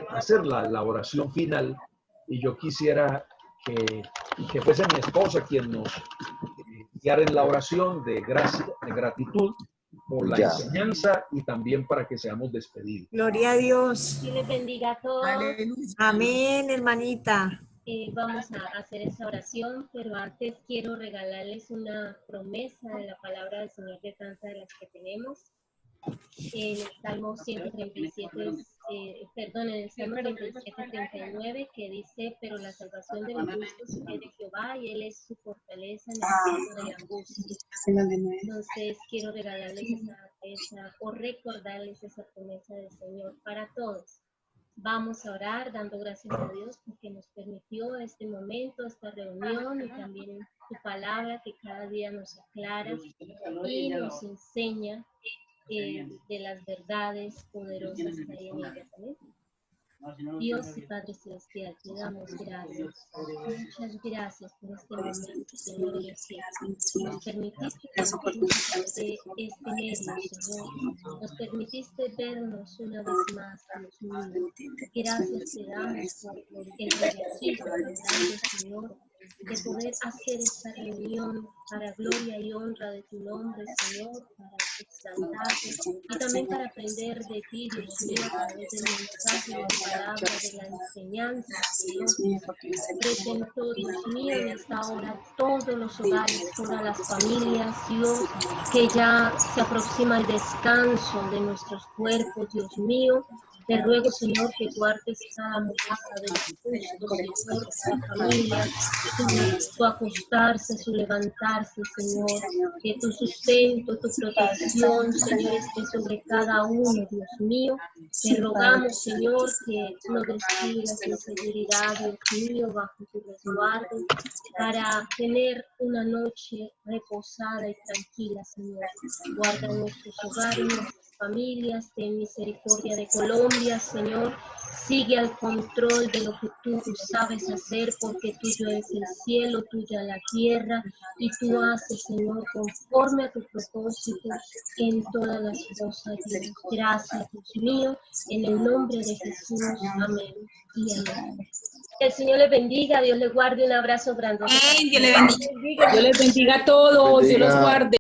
hacer la oración final y yo quisiera que fuese mi esposa quien nos guiara en la oración de gracia, de gratitud por la enseñanza y también para que seamos despedidos. Gloria a Dios. Dios les bendiga a todos. Amén, hermanita. Vamos a hacer esa oración, pero antes quiero regalarles una promesa de la palabra del Señor de tantas de las que tenemos. En el Salmo 137, en el Salmo 37:39, que dice: pero la salvación de los justos es de Jehová, y Él es su fortaleza en el tiempo de la angustia. Entonces quiero regalarles o recordarles esa promesa del Señor para todos. Vamos a orar dando gracias a Dios porque nos permitió este momento, esta reunión, y también su palabra que cada día nos aclara y nos enseña de las verdades poderosas que hay en ella. ¿Amén? Dios y Padre Celestial, te damos gracias. Muchas gracias por este momento, Señor. Nos permitiste este medio, Señor. Nos permitiste vernos una vez más, Dios mío. Gracias te damos por el regocijo tan grande, Señor, de poder hacer esta reunión para gloria y honra de tu nombre, Señor, para exaltarte y también para aprender de ti, Dios mío, a través del mensaje, de la palabra, de la enseñanza, Señor. Presento, Dios mío, en esta hora todos los hogares, todas las familias, Dios, que ya se aproxima el descanso de nuestros cuerpos, Dios mío. Te ruego, Señor, que guardes cada morada de los justos, Señor, cada familia, su acostarse, su levantarse, Señor, que tu sustento, tu protección, Señor, esté sobre cada uno, Dios mío. Te rogamos, Señor, que nos descuides en seguridad, Dios mío, bajo tu resguardo, para tener una noche reposada y tranquila, Señor. Guarda nuestros hogares, nuestras familias, ten misericordia de Colombia, Señor. Sigue al control de lo que tú sabes hacer, porque tuyo es el cielo, tuya la tierra, y tú haces, Señor, conforme a tu propósito en todas las cosas. Dios. Gracias, Dios mío, en el nombre de Jesús. Amén y amén. Que el Señor les bendiga, Dios les guarde, un abrazo grande. Amén, Dios les bendiga. Dios les bendiga a todos, Dios los guarde.